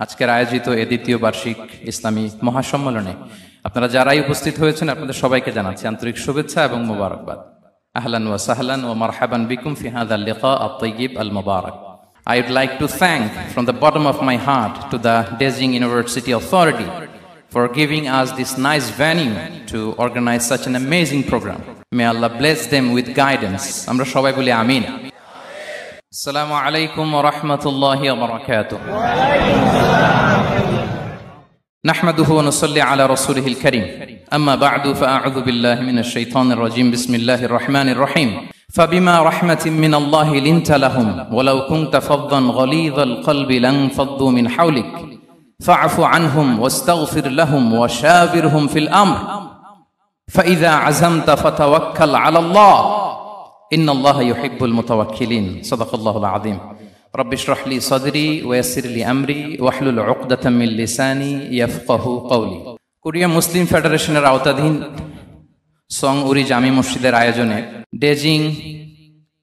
আজকের আয়োজিত এ দ্বিতীয় বার্ষিক ইসলামী মহাসম্মেলনে আপনারা যারাই উপস্থিত হয়েছেন আপনাদের সবাইকে জানাচ্ছি আন্তরিক শুভেচ্ছা এবং মোবারকবাদ। আহলান ওয়া সাহলান ওয়া মারহাবান বিকুম ফি হাযাল লিকা আত-তাইয়্যিব আল-মুবারাক। I would like to thank from the bottom of my heart to the Beijing University Authority for giving us this nice venue to organize such an amazing program. May Allah bless them with guidance. Amra shobai boli amin. Assalamu alaikum wa rahmatullahi wa barakatuh. نحمده ونصلي على رسوله الكريم أما بعد فأعوذ بالله من الشيطان الرجيم بسم الله الرحمن الرحيم فبما رحمة من الله لنت لهم ولو كنت فظا غليظ القلب لانفضوا من حولك فاعف عنهم واستغفر لهم وشاورهم في الأمر فإذا عزمت فتوكل على الله إن الله يحب المتوكلين صدق الله العظيم رب اشرح لي صدري ويسر لي أمري واحلل عقدة من لساني يفقه قولي Korea মুসলিম ফেডারেশনের আওতাধীন song উরি জামি মসজিদের আয়োজনে Beijing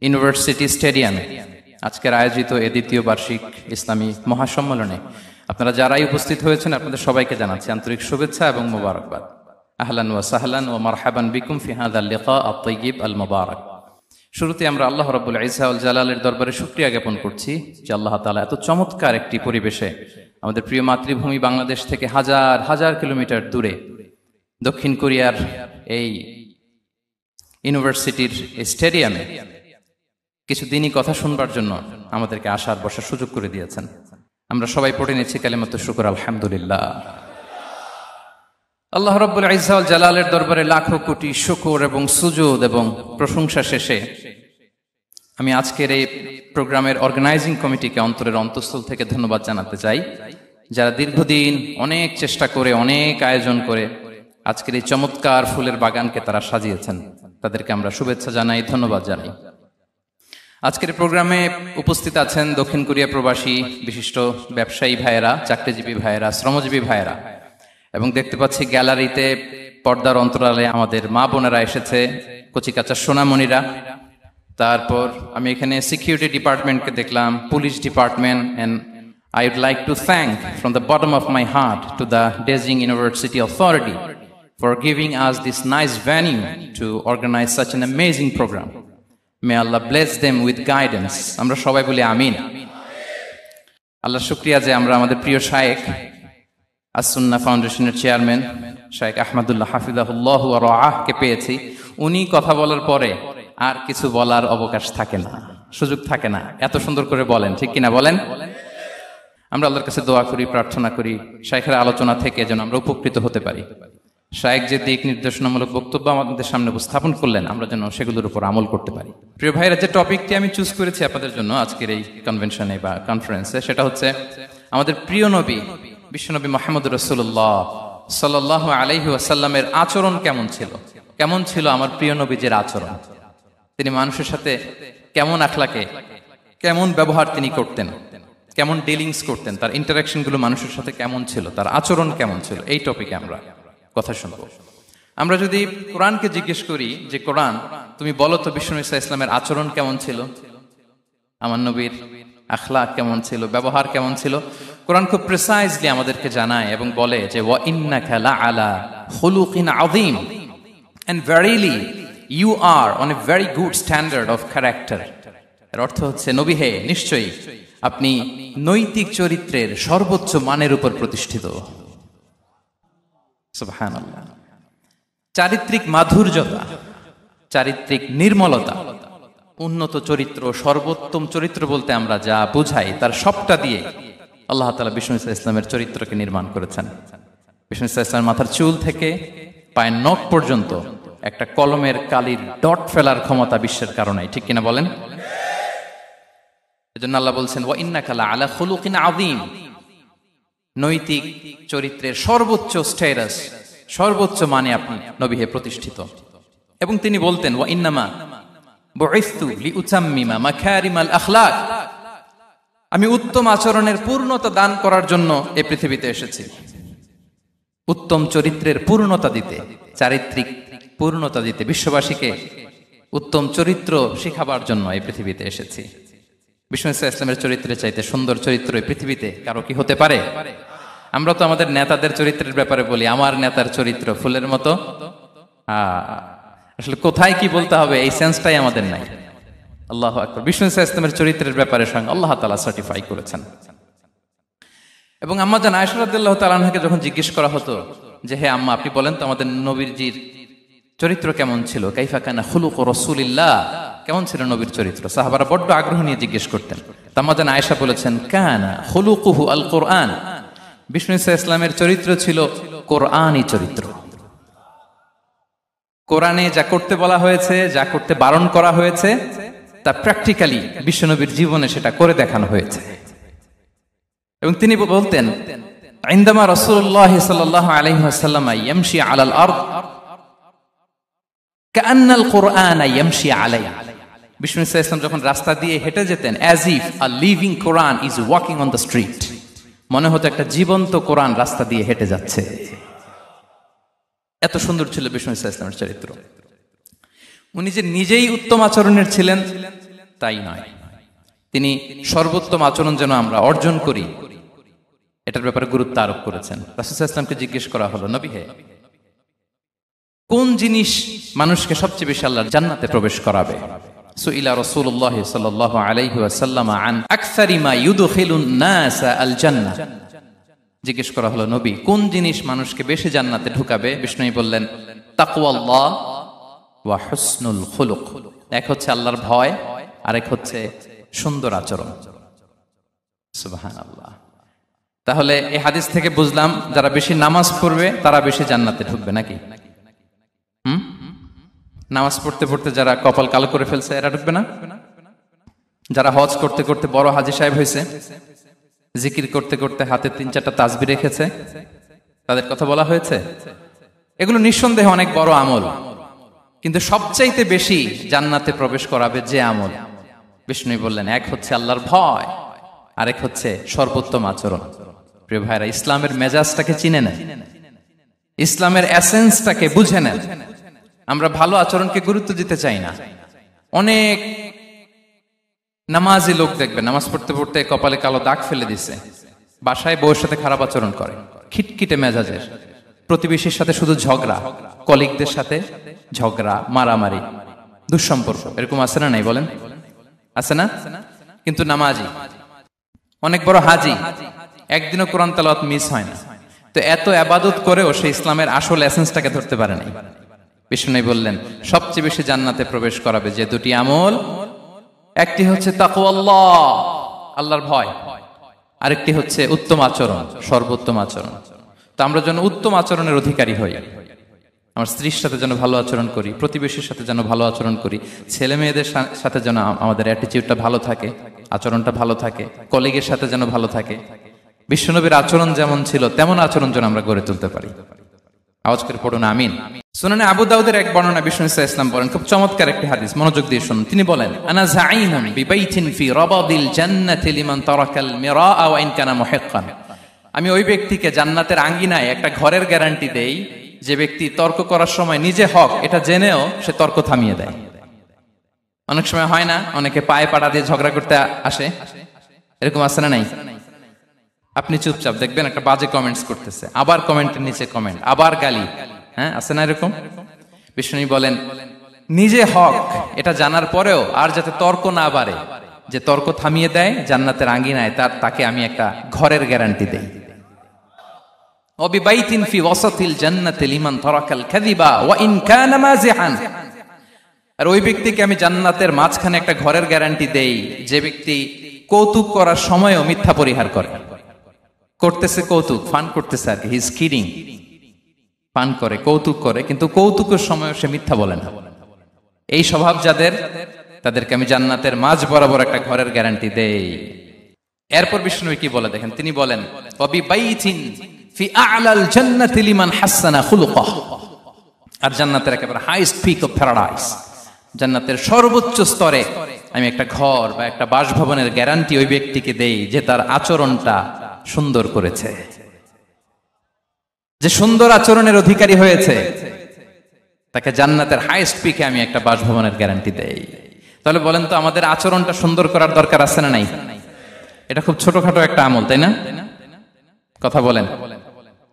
university স্টেডিয়ামে আজকের আয়োজিত এ দ্বিতীয় বার্ষিক ইসলামী মহাসম্মেলনে আপনারা যারাই উপস্থিত হয়েছেন আপনাদের সবাইকে জানাচ্ছি আন্তরিক শুভেচ্ছা এবং মোবারকবাদ। আহলান ওয়া সাহলান ওয়া মারহাবান বিকুম ফি হাযাল লিকা আত-তাইয়্যিব আল-মুবারাক। শুরুতে আমরা আল্লাহ রাব্বুল ইজ্জা ওয়াল জালালের দরবারে শুকরিয়া জ্ঞাপন করছি যে আল্লাহ তাআলা এত চমৎকার একটি পরিবেশে আমাদের প্রিয় মাতৃভূমি বাংলাদেশ থেকে হাজার হাজার কিলোমিটার দূরে দক্ষিণ কোরিয়ার এই ইউনিভার্সিটির স্টেডিয়ামে কিছু দিনই কথা শুনবার জন্য আমাদেরকে আসার বসার সুযোগ করে দিয়েছেন। আমরা সবাই পড়ে নিচ্ছি কালিমাতুশ শুকর আলহামদুলিল্লাহ। আল্লাহ রাব্বুল ইজ্জা ওয়াল জালালের দরবারে লাখো কোটি শুকর এবং সুজুদ এবং প্রশংসা শেষে আমি আজকের এই প্রোগ্রামের অর্গানাইজিং কমিটিকে অন্তরের অন্তঃস্থল থেকে ধন্যবাদ জানাতে চাই, যারা দীর্ঘদিন অনেক চেষ্টা করে অনেক আয়োজন করে আজকের এই চমৎকার ফুলের বাগানকে তারা সাজিয়েছেন। তাদেরকে আমরা শুভেচ্ছা জানাই, ধন্যবাদ জানাই। আজকের প্রোগ্রামে উপস্থিত আছেন দক্ষিণ কোরিয়া প্রবাসী বিশিষ্ট ব্যবসায়ী ভাইয়েরা, চাকরিজীবী ভাইয়েরা, শ্রমজীবী ভাইয়েরা, এবং দেখতে পাচ্ছি গ্যালারিতে পর্দার অন্তরালে আমাদের মা বোনেরা এসেছে, কচিকাচা সোনামণিরা। তারপর আমি এখানে সিকিউরিটি ডিপার্টমেন্টকে দেখলাম, police department, and I would like to thank from the bottom of my heart to the Beijing University Authority for giving us this nice venue to organize such an amazing program. May Allah bless them with guidance. Amra shobai boli amin. Allah shukriya je amra amader priyo shaykh as-Sunnah ফাউন্ডেশনের chairman শাইখ আহমদুল্লাহ হাফিজাহুল্লাহ ওয়া রাআহ কে পেয়েছি। উনি কথা বলার পরে আর কিছু বলার অবকাশ থাকে না, সুযোগ থাকে না, এত সুন্দর করে বলেন, ঠিক কিনা বলেন? আমরা আল্লাহর কাছে দোয়া করি, প্রার্থনা করি শাইখের আলোচনা থেকে যেন আমরা উপকৃত হতে পারি। শাইখ যে দিক নির্দেশনামূলক বক্তব্য আমাদের সামনে উপস্থাপন করলেন আমরা যেন সেগুলোর উপর আমল করতে পারি। প্রিয় ভাইরা, যে টপিকটি আমি চুজ করেছি আপনাদের জন্য আজকের এই কনভেনশনে বা কনফারেন্সে, সেটা হচ্ছে আমাদের প্রিয় নবী বিশ্বনবী মুহাম্মদুর রাসূলুল্লাহ সাল্লাল্লাহু আলাইহি ওয়াসাল্লামের আচরণ কেমন ছিল। কেমন ছিল আমার প্রিয় নবীজির আচরণ? তিনি মানুষের সাথে কেমন আখলাকে, কেমন ব্যবহার তিনি করতেন, কেমন ডিলিংস করতেন, তার ইন্টারাকশন গুলো মানুষের সাথে কেমন ছিল, তার আচরণ কেমন ছিল, এই টপিকে আমরা কথা শুনবো। আমরা যদি কোরআনকে জিজ্ঞেস করি যে কোরআন তুমি বলো তো বিশ্বনবী সাল্লাল্লাহু আলাইহি ওয়াসাল্লামের আচরণ কেমন ছিল, আমার নবীর আখলাক কেমন ছিল, ব্যবহার কেমন ছিল, কোরআন খুব প্রিসাইজলি আমাদেরকে জানায় এবং বলে যে ওয়া ইন্নাকা লাআলা খুলুকিন আযীম, and verily you are on a very good standard of character. এর অর্থ হচ্ছে নবী হে, নিশ্চয়ই আপনি নৈতিক চরিত্রের সর্বোচ্চ মানের উপর প্রতিষ্ঠিত। সুবহানাল্লাহ। চারিত্রিক মাধুর্যতা, চারিত্রিক নির্মলতা, উন্নত চরিত্র, সর্বোত্তম চরিত্র বলতে আমরা যা বুঝাই তার সবটা দিয়ে আল্লাহ তাআলা বিষ্ণু ইসলামের চরিত্রকে নির্মাণ করেছেন। বিষ্ণু ইসলামের মাথার চুল থেকে পায়ের নখ পর্যন্ত একটা কলমের কালির ডট ফেলার ক্ষমতা বিশ্বের কারণে, ঠিক কিনা বলেন? এজন্য আল্লাহ বলছেন ওয়া ইন্নাকা লাআলা খুলুকিন আযীম, নৈতিক চরিত্রের সর্বোচ্চ স্ট্যাটাস, সর্বোচ্চ মানে আপনি নবী হে প্রতিষ্ঠিত। এবং তিনি বলতেন ওয়া ইন্নামা বুইসতু লিউতাম্মিমা মাকারিমাল আখলাক, আমি উত্তম আচরণের পূর্ণতা দান করার জন্য এই পৃথিবীতে এসেছি, উত্তম চরিত্রের পূর্ণতা দিতে, চারিত্রিক পূর্ণতা দিতে, বিশ্ববাসীকে উত্তম চরিত্র শেখাবার জন্য এই পৃথিবীতে এসেছি। বিষ্ণু ইসলামের চরিত্রের চাইতে সুন্দর চরিত্র এই পৃথিবীতে কারো কি হতে পারে? আমরা তো আমাদের নেতাদের চরিত্রের ব্যাপারে বলি, আমার নেতার চরিত্র ফুলের মতো। আসলে কোথায় কি বলতে হবে এই সেন্সটাই আমাদের নাই। আল্লাহু আকবার। বিষ্ণু ইসলামের চরিত্রের ব্যাপারে স্বয়ং আল্লাহ তাআলা সার্টিফাই করেছেন। এবং আম্মা জান আয়েশা রাদিয়াল্লাহু তাআলা আনহাকে যখন জিজ্ঞেস করা হতো যে হে আম্মা, আপনি বলেন তো আমাদের নবীজির চরিত্র কেমন ছিল, কাইফা কানা খুলুক রাসূলিল্লাহ, কেমন ছিল নবীর চরিত্র, সাহাবারা বড্ড আগ্রহ নিয়ে জিজ্ঞেস করতেন। আম্মা জান আয়েশা বলেছেন কানা খুলুকুহু আল কোরআন, বিষ্ণু ইসলামের চরিত্র ছিল কোরআনী চরিত্র। কোরআনে যা করতে বলা হয়েছে, যা করতে বারণ করা হয়েছে, তা প্র্যাকটিক্যালি বিশ্বনবীর জীবনে সেটা করে দেখানো হয়েছে। এবং তিনি বলতেন ইনদামা রাসূলুল্লাহ সাল্লাল্লাহু আলাইহি ওয়াসাল্লাম ইয়ামশি আলাল আরদ কাআন্নাল কুরআন ইয়ামশি আলাইহি, বিষ্ণু ইসলাম যখন রাস্তা দিয়ে হেঁটে যেতেন as if a living Quran is walking on the street, মনে হতো একটা জীবন্ত কোরআন রাস্তা দিয়ে হেঁটে যাচ্ছে। এত সুন্দর ছিল বিষ্ণু ইসলামের চরিত্র। উনি যে নিজেই উত্তম আচরণের ছিলেন তাই নয়, তিনি সর্বোত্তম আচরণ যেন আমরা অর্জন করি এটার ব্যাপারে গুরুত্ব আরোপ করেছেন। রাসূল সাল্লাল্লাহু আলাইহি ওয়াসাল্লামকে জিজ্ঞেস করা হলো, নবী হে, কোন জিনিস মানুষকে সবচেয়ে বেশি আল্লাহর জান্নাতে প্রবেশ করাবে? সুইলা রাসূলুল্লাহ সাল্লাল্লাহু আলাইহি ওয়াসাল্লাম আন আকসারি মা ইউদখিলুন নাস আল জান্নাহ, জিজ্ঞেস করা হলো নবী কোন জিনিস মানুষকে বেশি জান্নাতে ঢুকাবে? বিষ্ণু বললেন তাকওয়াল্লাহ ওয়া হুসনুল খুলুক, এক হচ্ছে আল্লাহর ভয়, আরেক হচ্ছে সুন্দর আচরণ। সুবহানাল্লাহ। তাহলে এই হাদিস থেকে বুঝলাম যারা বেশি নামাজ পড়বে তারা বেশি জান্নাতে ঢুকবে নাকি? নামাজ পড়তে পড়তে যারা কপাল কালো করে ফেলছে এরা ঢুকবে না? যারা হজ করতে করতে বড় হাজী সাহেব হয়েছে, জিকির করতে করতে হাতে 3-4টা তাসবিহ রেখেছে, তাদের কথা বলা হয়েছে। এগুলো নিঃসন্দেহে অনেক বড় আমল, কিন্তু সবচাইতে বেশি জান্নাতে প্রবেশ করাবে যে আমল, বিষ্ণু বললেন এক হচ্ছে আল্লাহর ভয়, আরেক হচ্ছে সর্বোত্তম আচরণ। প্রিয় ভাইরা, ইসলামের মেজাজটাকে চিনে নেন, ইসলামের এসেন্সটাকে বুঝে নেন। আমরা ভালো আচরণকে গুরুত্ব দিতে চাই না। অনেক নামাজি লোক দেখবে নামাজ পড়তে পড়তে কপালে কালো দাগ ফেলে দিছে, বাসায় বউয়ের সাথে খারাপ আচরণ করে, খিটখিটে মেজাজের, প্রতিবেশীর সাথে শুধু ঝগড়া, কলিগদের সাথে ঝগড়া, মারামারি, দুঃসম্পর্ক, এরকম আছে না নাই বলেন? আছে না? কিন্তু নামাজি, অনেক বড় হাজি, একদিনও কোরআন তেলাওয়াত মিস হয় না, তো এত ইবাদত করেও সে ইসলামের আসল এসেন্সটাকে ধরতে পারে নাই। বিষ্ণু বললেন সবচেয়ে বেশি জান্নাতে প্রবেশ করাবে যে দুটি আমল, একটি হচ্ছে তাকওয়াল্লাহ, আল্লাহর ভয়, আরেকটি হচ্ছে উত্তম আচরণ, সর্বোত্তম আচরণ। তো আমরা যেন উত্তম আচরণের অধিকারী হই, আমার স্ত্রীর সাথে যেন ভালো আচরণ করি, প্রতিবেশীর সাথে যেন ভালো আচরণ করি, ছেলে মেয়েদের সাথে যেন আমাদের অ্যাটিটিউডটা ভালো থাকে, আচরণটা ভালো থাকে, কলিগের সাথে যেন ভালো থাকে। বিশ্বনবীর আচরণ যেমন ছিল তেমন আচরণ যেন আমরা গড়ে তুলতে পারি। আওয়াজ করে পড়ুন আমিন। সুনানে আবু দাউদের এক বর্ণনা বিষ্ণু ইসলাম বলেন, খুব চমৎকার একটি হাদিস, মনোযোগ দিয়ে শুনুন। তিনি বলেন আনা যাঈমুন বিবাইতিন ফি রাবাদিল জান্নাতি লিমান তারাকাল মিরাআ ওয়া ইন কানা মুহিক্কান, আমি ওই ব্যক্তিকে জান্নাতের আঙ্গিনায় একটা ঘরের গ্যারান্টি দেই যে ব্যক্তি তর্ক করার সময় নিজে হক এটা জেনেও সে তর্ক থামিয়ে দেয়। অনেক সময় হয় না, অনেকে পায়ে পাড়া দিয়ে ঝগড়া করতে আসে, এরকম আছে না নাই? আপনি চুপচাপ দেখবেন একটা বাজে কমেন্টস করতেছে, আবার কমেন্টের নিচে কমেন্ট, আবার গালি, হ্যাঁ আছে না এরকম? বিষ্ণু বলেন নিজে হক এটা জানার পরেও আর যাতে তর্ক না বাড়ে, যে তর্ক থামিয়ে দেয় জান্নাতের আঙ্গিনায়, তাকে আমি একটা ঘরের গ্যারান্টি দেই। ওয়াবিবাইতিন ফি ওয়াসাতিল জান্নাতি লিমান তারাকাল কাযিবা ওয়া ইন কানা মাযিহান, আর ওই ব্যক্তিকে আমি জান্নাতের মাঝখানে একটা ঘরের গ্যারান্টি দেই যে ব্যক্তি কৌতুক করার সময়ও মিথ্যা পরিহার করে। করতেছে কৌতুক, ফান করতেছে আর কি, হি ইজ কিডিং, ফান করে, কৌতুক করে, কিন্তু কৌতুকের সময় সে মিথ্যা বলে না। এই স্বভাব যাদের, তাদেরকে আমি জান্নাতের মাঝ বরাবর একটা ঘরের গ্যারান্টি দেই। এরপর বিষ্ণু কি বলে দেখেন, তিনি বলেন ওয়াবিবাইতিন ফি আ'লাল জান্নাতি লিমান হাসানা খুলুকাহ, আর জান্নাতের একেবারে হাইস্ট পিক অফ প্যারাডাইস, জান্নাতের সর্বোচ্চ স্তরে আমি একটা ঘর বা একটা বাসভবনের গ্যারান্টি ওই ব্যক্তিকে দেই যে তার আচরণটা সুন্দর করেছে, যে সুন্দর আচরণের অধিকারী হয়েছে, তাকে জান্নাতের হাইস্ট পিকে আমি একটা বাসভবনের গ্যারান্টি দেই। তাহলে বলেন তো আমাদের আচরণটা সুন্দর করার দরকার আছে না নাই? এটা খুব ছোটখাটো একটা আমল, তাই না? কথা বলেন।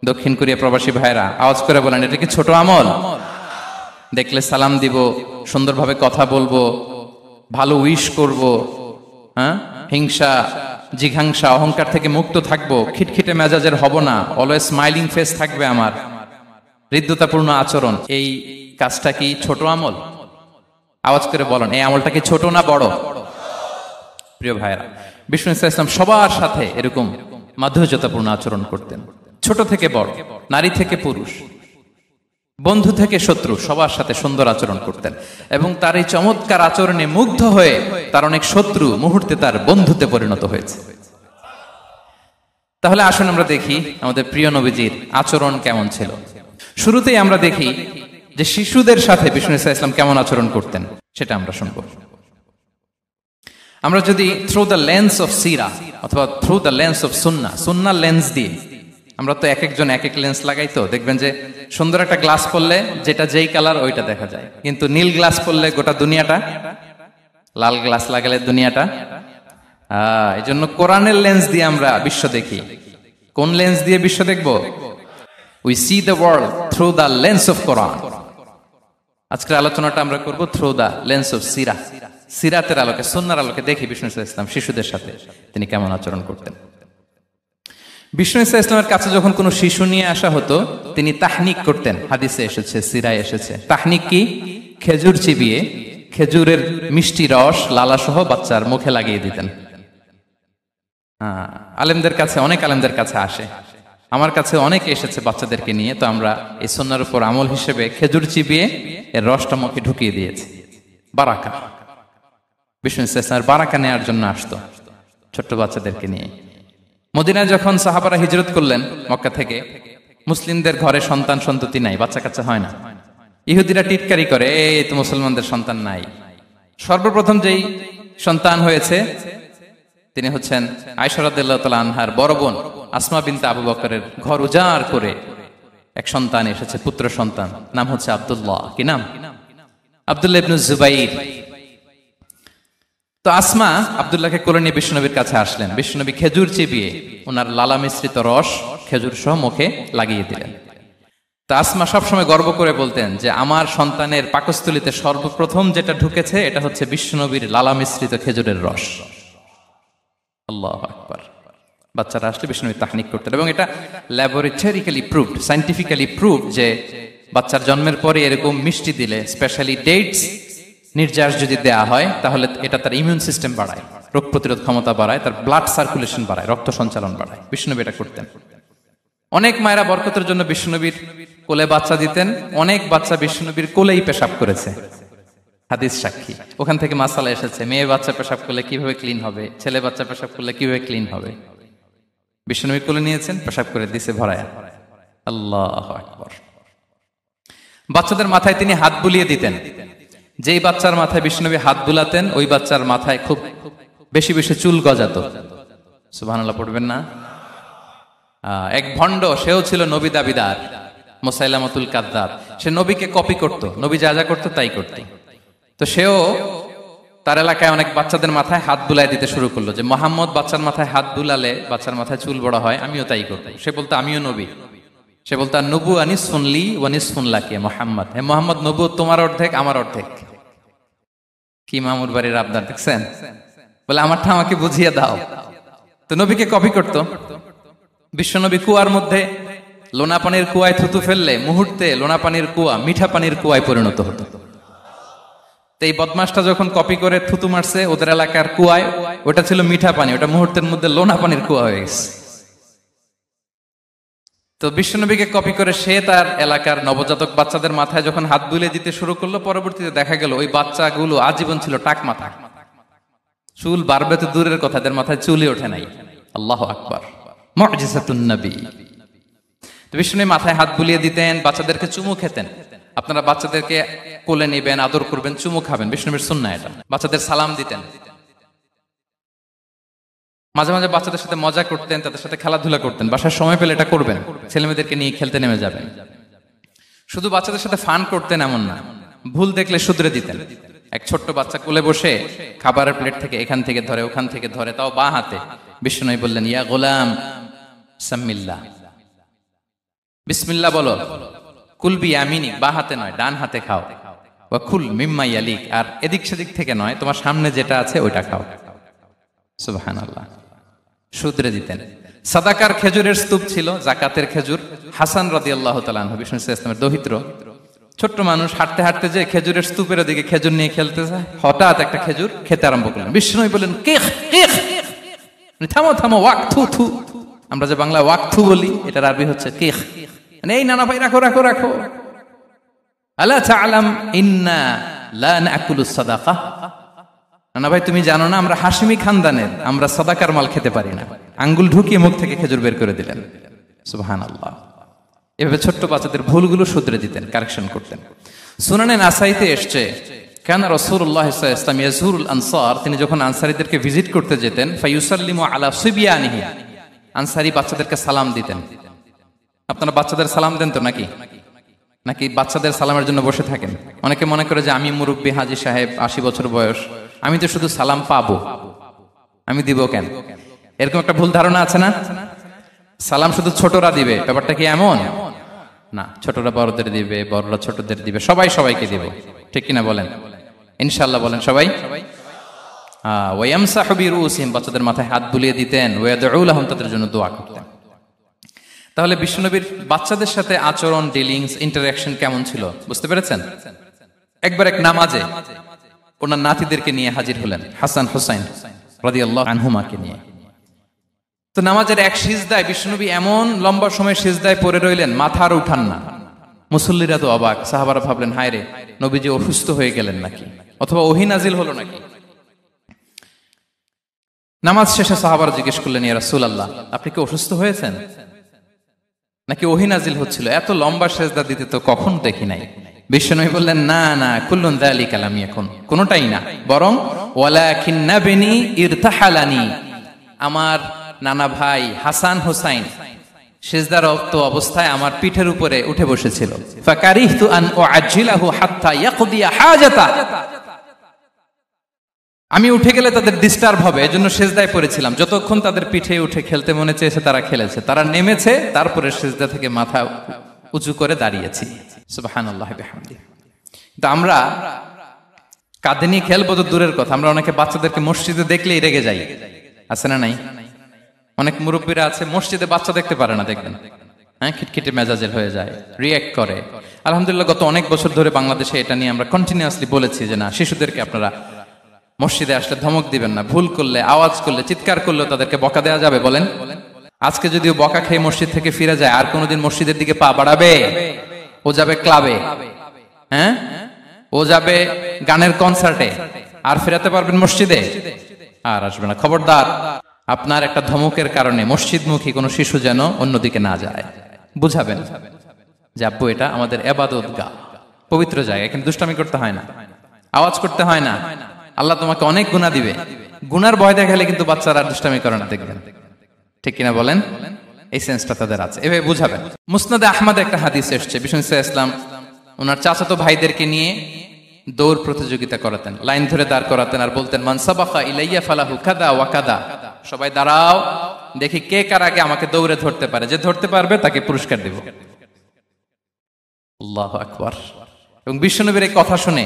দক্ষিণ কোরিয়া প্রবাসী ভাইরা আওয়াজ করে বলেন, এটা কি ছোট আমল? দেখলে সালাম দিব, সুন্দরভাবে কথা বলবো, ভালো উইশ করব, হ্যাঁ, হিংসা জিঘাংসা অহংকার থেকে মুক্ত থাকবো, খিটখিটে মেজাজের হব না, অলওয়েজ স্মাইলিং ফেস থাকবে আমার, হৃদ্যতাপূর্ণ আচরণ। এই কাজটা কি ছোট আমল? আওয়াজ করে বলেন, এই আমলটা কি ছোট না বড়? প্রিয় ভাইরা, বিষ্ণু ইসলাম সবার সাথে এরকম মাধুর্যতাপূর্ণ আচরণ করতেন, ছোট থেকে বড়, নারী থেকে পুরুষ, বন্ধু থেকে শত্রু, সবার সাথে সুন্দর আচরণ করতেন। এবং তার এই চমৎকার আচরণে মুগ্ধ হয়ে তার অনেক শত্রু মুহূর্তে তার বন্ধুতে পরিণত হয়েছে। তাহলে আসুন আমরা দেখি আমাদের প্রিয় নবীজির আচরণ কেমন ছিল। শুরুতেই আমরা দেখি যে শিশুদের সাথে বিষ্ণু ইসলাম কেমন আচরণ করতেন, সেটা আমরা শুনবো। আমরা যদি থ্রু দ্য লেন্স অফ সিরা অথবা through the lens of Sunnah lens দিয়ে, আমরা তো এক একজন এক এক লেন্স লাগাই, তো দেখবেন যে সুন্দর একটা গ্লাস পরলে যেটা যেই কালার ওইটা দেখা যায়, কিন্তু নীল গ্লাস পরলে গোটা দুনিয়াটা, লাল গ্লাস লাগালে দুনিয়াটা। এই জন্য কোরআনের লেন্স দিয়ে আমরা বিশ্ব দেখি। কোন লেন্স দিয়ে বিশ্ব দেখব? We see the world through the lens of Quran. আজকের আলোচনাটা আমরা করব থ্রু দ্য লেন্স অফ সিরা, সিরাতের আলোকে, সুন্নাহর আলোকে দেখি বিষ্ণু ইসলাম শিশুদের সাথে তিনি কেমন আচরণ করতেন। বিষ্ণু ইসলামের কাছে যখন কোনো শিশু নিয়ে আসা হতো, তিনি তাহনিক করতেন। হাদিসে এসেছে, সিরায় এসেছে। তাহনিক কি? খেজুর চিবিয়ে খেজুরের মিষ্টি রস লালাসহ বাচ্চার মুখে লাগিয়ে দিতেন। আলেমদের কাছে, অনেক আলেমদের কাছে আসে, আমার কাছে অনেকে এসেছে বাচ্চাদেরকে নিয়ে, তো আমরা এই সুন্নাহর উপর আমল হিসেবে খেজুর চিবিয়ে এর রসটা মুখে ঢুকিয়ে দিয়েছি। বারাকা, বিষ্ণু ইসলামের বারাকা নেওয়ার জন্য আসতো ছোট্ট বাচ্চাদেরকে নিয়ে। মদিনায় যখন সাহাবারা হিজরত করলেন মক্কা থেকে, মুসলিমদের ঘরে সন্তান সন্ততি নাই, বাচ্চা কাচ্চা হয় না। ইহুদিরা টিটকারি করে, এই তো মুসলমানদের সন্তান নাই। সর্বপ্রথম যেই সন্তান হয়েছে তিনি হচ্ছেন আয়েশা রাদিয়াল্লাহু তাআলা আনহার বড় বোন আসমা বিনতে আবু বকরের ঘর উজাড় করে এক সন্তান এসেছে, পুত্র সন্তান, নাম হচ্ছে আব্দুল্লাহ। কি নাম? আব্দুল্লাহ ইবনে জুবাইর। তো আসমা আব্দুল্লাহকে কোলে নিয়ে বিষ্ণুনবীর কাছে আসলেন। বিষ্ণুনবী খেজুর চিবিয়ে ওনার লালা মিশ্রিত রস খেজুর সহ মুখে লাগিয়ে দিলেন। তা আসমা সবসময় গর্ব করে বলতেন যে আমার সন্তানের পাকস্থলীতে সর্বপ্রথম যেটা ঢুকেছে এটা হচ্ছে বিষ্ণুনবীর লালা মিশ্রিত খেজুরের রস। আল্লাহু আকবার। বাচ্চারা আসলে বিষ্ণুনবী তাহনিক করতেন, এবং এটা ল্যাবরেটরিক্যালি প্রুভড, সায়েন্টিফিক্যালি প্রুভড যে বাচ্চার জন্মের পরে এরকম মিষ্টি দিলে, স্পেশালি ডেটস নির্যাস যদি দেয়া হয়, তাহলে এটা তার ইমিউন সিস্টেম বাড়ায়, রোগ প্রতিরোধ ক্ষমতা বাড়ায়, তার ব্লাড সার্কুলেশন বাড়ায়, রক্ত সঞ্চালন বাড়ায়। বিষ্ণুনবী এটা করতেন। অনেক মায়েরা বরকতের জন্য বিষ্ণুনবীর কোলে বাচ্চা দিতেন। অনেক বাচ্চা বিষ্ণুনবীর কোলেই পেশাব করেছে, হাদিস সাক্ষী। ওখান থেকে মাসালা এসেছে, মেয়ে বাচ্চা পেশাব করলে কিভাবে ক্লিন হবে, ছেলে বাচ্চা পেশাব করলে কিভাবে ক্লিন হবে। বিষ্ণুনবী কোলে নিয়েছেন, পেশাব করে দিছে ভরায়া। আল্লাহু আকবার। বাচ্চাদের মাথায় তিনি হাত বুলিয়ে দিতেন। যেই বাচ্চার মাথায় বিষ্ণুনবী হাত বুলাতেন, ওই বাচ্চার মাথায় খুব বেশি বেশি চুল গজাতো। সুবহানাল্লাহ পড়বেন না? এক ভণ্ড, সেও ছিল নবী দাবিদার, মুসাইলামাতুল কাযযাব। সে নবীকে কপি করত, নবী যা যা করতো তাই করত। তো সেও তার এলাকায় অনেক বাচ্চাদের মাথায় হাত বুলাই দিতে শুরু করলো, যে মোহাম্মদ বাচ্চার মাথায় হাত বুলালে বাচ্চার মাথায় চুল বড় হয়, আমিও তাই করবো। সে বলতো আমিও নবী। সে বলতো নবু আনিস শুনলি ওয়ানিস শুনলাকে মোহাম্মদ, হে মোহাম্মদ, নবু তোমার অর্ধেক আমার অর্ধেক। কি মামুর বাড়ির আবদার দেখছেন? বলে আমারটা আমাকে বুঝিয়ে দাও। তো নবীকে কপি করতো। বিশ্বনবী কুয়ার মধ্যে লোনা পানির কুয়ায় থুতু ফেললে মুহূর্তে লোনা পানির কুয়া মিঠা পানির কুয়ায় পরিণত হতো। তো এই বদমাসটা যখন কপি করে থুতু মারছে ওদের এলাকার কুয়ায়, ওটা ছিল মিঠা পানি, ওটা মুহূর্তের মধ্যে লোনা পানির কুয়া হয়ে গেছে। তো বিশ্বনবীকে কপি করে সে তার এলাকার নবজাতক বাচ্চাদের মাথায় যখন হাত বুলিয়ে দিতে শুরু করলো, পরবর্তীতে দেখা গেল ওই বাচ্চাগুলো আজীবন ছিল টাক মাথা। চুল বাড়বে তো দূরের কথা, এদের মাথায় চুলই ওঠে নাই। আল্লাহু আকবার, মুজিজাতুন নবী। তো বিষ্ণুনবী মাথায় হাত বুলিয়ে দিতেন, বাচ্চাদেরকে চুমু খেতেন। আপনারা বাচ্চাদেরকে কোলে নেবেন, আদর করবেন, চুমু খাবেন, বিষ্ণুনবীর সুন্নাহ এটা। বাচ্চাদের সালাম দিতেন। মাঝে মাঝে বাচ্চাদের সাথে মজা করতেন, তাদের সাথে খেলাধুলা করতেন। বাসার সময় পেলে এটা করবেন, ছেলেমেয়েদেরকে নিয়ে খেলতে নেমে যাবেন। শুধু বাচ্চাদের সাথে ফান করতেন এমন না, ভুল দেখলে শুধরে দিতেন। এক ছোট্ট বাচ্চা কোলে বসে খাবারের প্লেট থেকে এখান থেকে ধরে ওখান থেকে ধরে, তাও বাঁ হাতে। বিষ্ণু বললেন, ইয়া গোলাম সাম্মিল্লাহ, বিসমিল্লাহ বলো, কুল বিয়ামিনি, বাঁ হাতে নয় ডান হাতে খাও, ওয়া কুল মিম্মা ইয়ালিক, আর এদিক সেদিক থেকে নয়, তোমার সামনে যেটা আছে ওইটা খাও। সুবহানাল্লাহ। শুধরে দিতেন। সাদাকার খেজুরের স্তূপ ছিল, জাকাতের খেজুর। হাসান রাদিয়াল্লাহু তাআলা আনহু, বিষ্ণু ইসলামের দৌহিত্র, ছোট্ট মানুষ, হাঁটতে হাঁটতে যে খেজুরের স্তূপের দিকে খেজুর নিয়ে খেলতে যায়, হঠাৎ একটা খেজুর খেতে আরম্ভ করলেন। বিষ্ণু বললেন, কেখ কেখ, থামো থামো, ওয়াক থু থু। আমরা যে বাংলা ওয়াক থু বলি, এটার আরবি হচ্ছে কেখ। এই নানা ভাই, রাখো রাখো রাখো। আলা তাআলাম ইন্না লা নাকুলুস সাদাকা, নানা ভাই তুমি জানো না আমরা হাশিমি খানদানের, আমরা সাদাকার মাল খেতে পারি না। আঙ্গুল ঢুকিয়ে মুখ থেকে খেজুর বের করে দিলেন। সুবহানাল্লাহ। এভাবে ছোট্ট বাচ্চাদের ভুলগুলো শুধরে দিতেন, কারেকশন করতেন। সুনানে নাসাইতে এসছে, কানা রাসূলুল্লাহ সাল্লাল্লাহু আলাইহি ওয়াসাল্লাম ইয়াজুরুল আনসার, তিনি যখন আনসারীদেরকে ভিজিট করতে যেতেন, ফায়ুসাল্লিমু আলা সিবিয়ানিহি, আনসারী বাচ্চাদেরকে সালাম দিতেন। আপনারা বাচ্চাদের সালাম দেন তো নাকি? নাকি বাচ্চাদের সালামের জন্য বসে থাকেন? অনেকে মনে করে যে আমি মুরব্বী হাজী সাহেব, 80 বছর বয়স, আমি তো শুধু সালাম পাবো, আমি দিব কেন? এরকম একটা ভুল ধারণা আছে না? সালাম শুধু ছোটরা দিবে, ব্যাপারটা কি এমন না? ছোটরা বড়দের দিবে, বড়রা ছোটদের দিবে, সবাই সবাইকে দিবে, ঠিক কিনা বলেন? ইনশাআল্লাহ বলেন সবাই। ওয়ায়ামসাহু বিরুসিহিম, বাচ্চাদের মাথায় হাত বুলিয়ে দিতেন। ওয়ায়াদউ লাহুম, তাদের জন্য দোয়া করতেন। তাহলে বিশ্বনবীর বাচ্চাদের সাথে আচরণ, ডিলিংস, ইন্টারঅ্যাকশন কেমন ছিল বুঝতে পেরেছেন? একবার এক নামাজে ওনার নাতিদেরকে নিয়ে হাজির হলেন, হাসান হুসাইন রাদিয়াল্লাহু আনহুমাকে নিয়ে। তো নামাজের এক সিজদায় বিশ্বনবী এমন লম্বা সময় সিজদায় পড়ে রইলেন, মাথা আর উঠান না। মুসল্লিরা তো অবাক, সাহাবারা ভাবলেন, হায় রে, নবীজি অসুস্থ হয়ে গেলেন নাকি, অথবা ওহী নাজিল হলো নাকি। নামাজ শেষে সাহাবারা জিজ্ঞেস করলেন, ইয়া রাসূলুল্লাহ, আপনি কি অসুস্থ হয়েছেন নাকি ওহী নাজিল হচ্ছিল? এত লম্বা সিজদা দিতে তো কখন দেখি নাই। বিশ্বনবী বললেন, না না, কুল্লুন যালিকা লাম ইয়াকুন, কোনটাই না, বরং ওয়ালাকিন্না বিনি ইরতাহালানি, আমার নানা ভাই হাসান হুসাইন সিজদারত অবস্থায় আমার পিঠের উপরে উঠে বসেছিল। ফাকারিহতু আন উআজ্জিলাহু হাত্তা ইয়াকদিয়া হাজাতা, আমি উঠে গেলে তাদের ডিস্টার্ব হবে, এজন্য সিজদায় পড়েছিলাম। যতক্ষণ তাদের পিঠে উঠে খেলতে মনে চেয়েছে তারা খেলেছে, তারা নেমেছে, তারপরে সিজদা থেকে মাথা উঁচু করে দাঁড়িয়েছি। সুবহানাল্লাহ বিহামদি। তো আমরা কাঁধে নিয়ে খেলবো তো দূরের কথা, আমরা অনেকে বাচ্চাদেরকে মসজিদে দেখলেই রেগে যাই, আছে না নাই? অনেক মুরব্বীরা আছে মসজিদে বাচ্চা দেখতে পারে না, দেখবেন, হ্যাঁ, খিটখিটে মেজাজের হয়ে যায়, রিঅ্যাক্ট করে। আলহামদুলিল্লাহ গত অনেক বছর ধরে বাংলাদেশে এটা নিয়ে আমরা কন্টিনিউয়াসলি বলেছি যে না, শিশুদেরকে আপনারা মসজিদে আসলে ধমক দিবেন না, ভুল করলে, আওয়াজ করলে, চিৎকার করলে তাদেরকে বকা দেওয়া যাবে? বলেন। আজকে যদিও বকা খেয়ে মসজিদ থেকে ফিরে যায়, আর কোনোদিন মসজিদের দিকে পা বাড়াবে? ও যাবে ক্লাবে, হ্যাঁ, ও যাবে গানের কনসার্টে, আর ফেরাতে পারবেন মসজিদে? আর আসবে না। খবরদার, আপনার একটা ধমকের কারণে মসজিদমুখী কোনো শিশু যেন অন্যদিকে না যায়। বুঝাবেন যে আব্বু, এটা আমাদের ইবাদত গাহ, পবিত্র জায়গা, এখানে দুষ্টামি করতে হয় না, আওয়াজ করতে হয় না, আল্লাহ তোমাকে অনেক গুনাহ দিবে। গুনার ভয় দেখালে কিন্তু বাচ্চারা দুষ্টামি করে না, দেখবেন, ঠিক কিনা বলেন? এই সেন্সটা তাদের আছে, এভাবে বুঝাবেন। মুসনাদে আহমদ একটা হাদিস এসছে, বিষ্ণু ইসলাম ওনার চাচাতো ভাইদেরকে নিয়ে দৌড় প্রতিযোগিতা করাতেন, লাইন ধরে দাঁড় করাতেন, আর বলতেন, মান সাবাকা ইলাইয়া ফালাহু কাদা ওয়া কাদা, সবাই দাঁড়াও, দেখি কে কার আগে আমাকে দৌড়ে ধরতে পারে, যে ধরতে পারবে তাকে পুরস্কার দেব। আল্লাহু আকবার। এবং বিশ্বনবীর এই কথা শুনে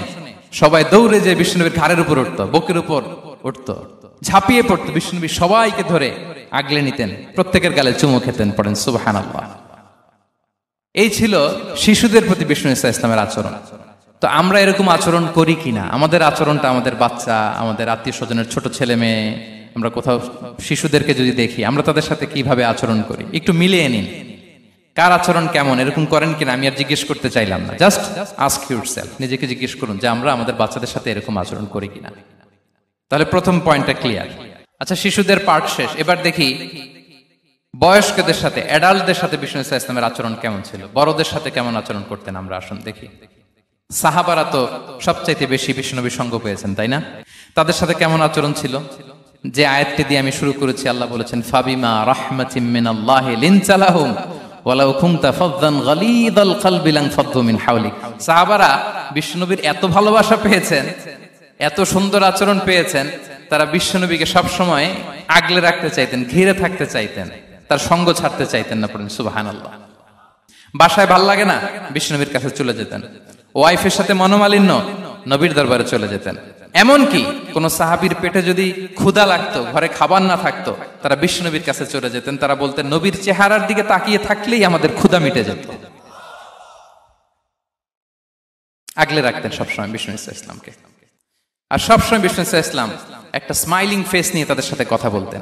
সবাই দৌড়ে যে বিশ্বনবীর ঘাড়ের উপর উঠতো, বুকের উপর উঠতো, ঝাঁপিয়ে পড়তো, বিশ্বনবী সবাইকে ধরে আগলে নিতেন, প্রত্যেকের গালে চুমু খেতেন। পড়েন সুবহানাল্লাহ। এই ছিল শিশুদের প্রতি বিষ্ণু ইসলামের আচরণ। তো আমরা এরকম আচরণ করি কিনা? আমাদের আচরণটা আমাদের বাচ্চা, আমাদের আত্মীয় স্বজনের ছোট ছেলে মেয়ে, আমরা কোথাও শিশুদেরকে যদি দেখি, আমরা তাদের সাথে কিভাবে আচরণ করি একটু মিলিয়ে নিন। কার আচরণ কেমন, এরকম করেন কিনা আমি আর জিজ্ঞেস করতে চাইলাম না, জাস্ট আস্ক ইউরসেলফ, নিজেকে জিজ্ঞেস করুন যে আমরা আমাদের বাচ্চাদের সাথে এরকম আচরণ করি কিনা। তাহলে প্রথম পয়েন্টটা ক্লিয়ার। আচ্ছা, শিশুদের পার্ট শেষ, এবার দেখি বয়স্কদের সাথে, অ্যাডাল্টদের সাথে বিষ্ণু ইসলামের আচরণ কেমন ছিল, বড়দের সাথে কেমন আচরণ করতেন আমরা। আসুন দেখি। সাহাবারা তো সবচাইতে বেশি বিশ্বনবীর সঙ্গ পেয়েছেন, তাই না? তাদের সাথে কেমন আচরণ ছিল? যে আয়াতটি দিয়ে আমি শুরু করেছি, আল্লাহ বলেছেন, ফাবিমা রাহমাতিম মিনাল্লাহি লিনতা লাহুম ওয়ালাউ কুনতা ফাযযান গালিযাল কলবি লানফাদ্দু মিন হাওলিক। সাহাবারা বিশ্বনবীর এত ভালোবাসা পেয়েছেন এত সুন্দর আচরণ পেয়েছেন, তারা বিশ্বনবীকে সবসময় আগলে রাখতে চাইতেন, ঘিরে থাকতে চাইতেন, তার সঙ্গ ছাড়তে চাইতেন না। পড়েন সুবহানাল্লাহ। বাসায় ভাল লাগে না, বিশ্বনবীর কাছে চলে যেতেন। ওয়াইফের সাথে মনোমালিন্য, নবীর দরবারে চলে যেতেন। এমনকি কোন সাহাবীর পেটে যদি ক্ষুধা লাগতো, ঘরে খাবার না থাকতো, তারা বিশ্বনবীর কাছে চলে যেতেন। তারা বলতেন, নবীর চেহারার দিকে তাকিয়ে থাকলেই আমাদের ক্ষুধা মিটে যেত। আগলে রাখতেন সবসময় বিষ্ণু ইসলামকে। আর সবসময় বিষ্ণু ইসলাম একটা স্মাইলিং ফেস নিয়ে তাদের সাথে কথা বলতেন,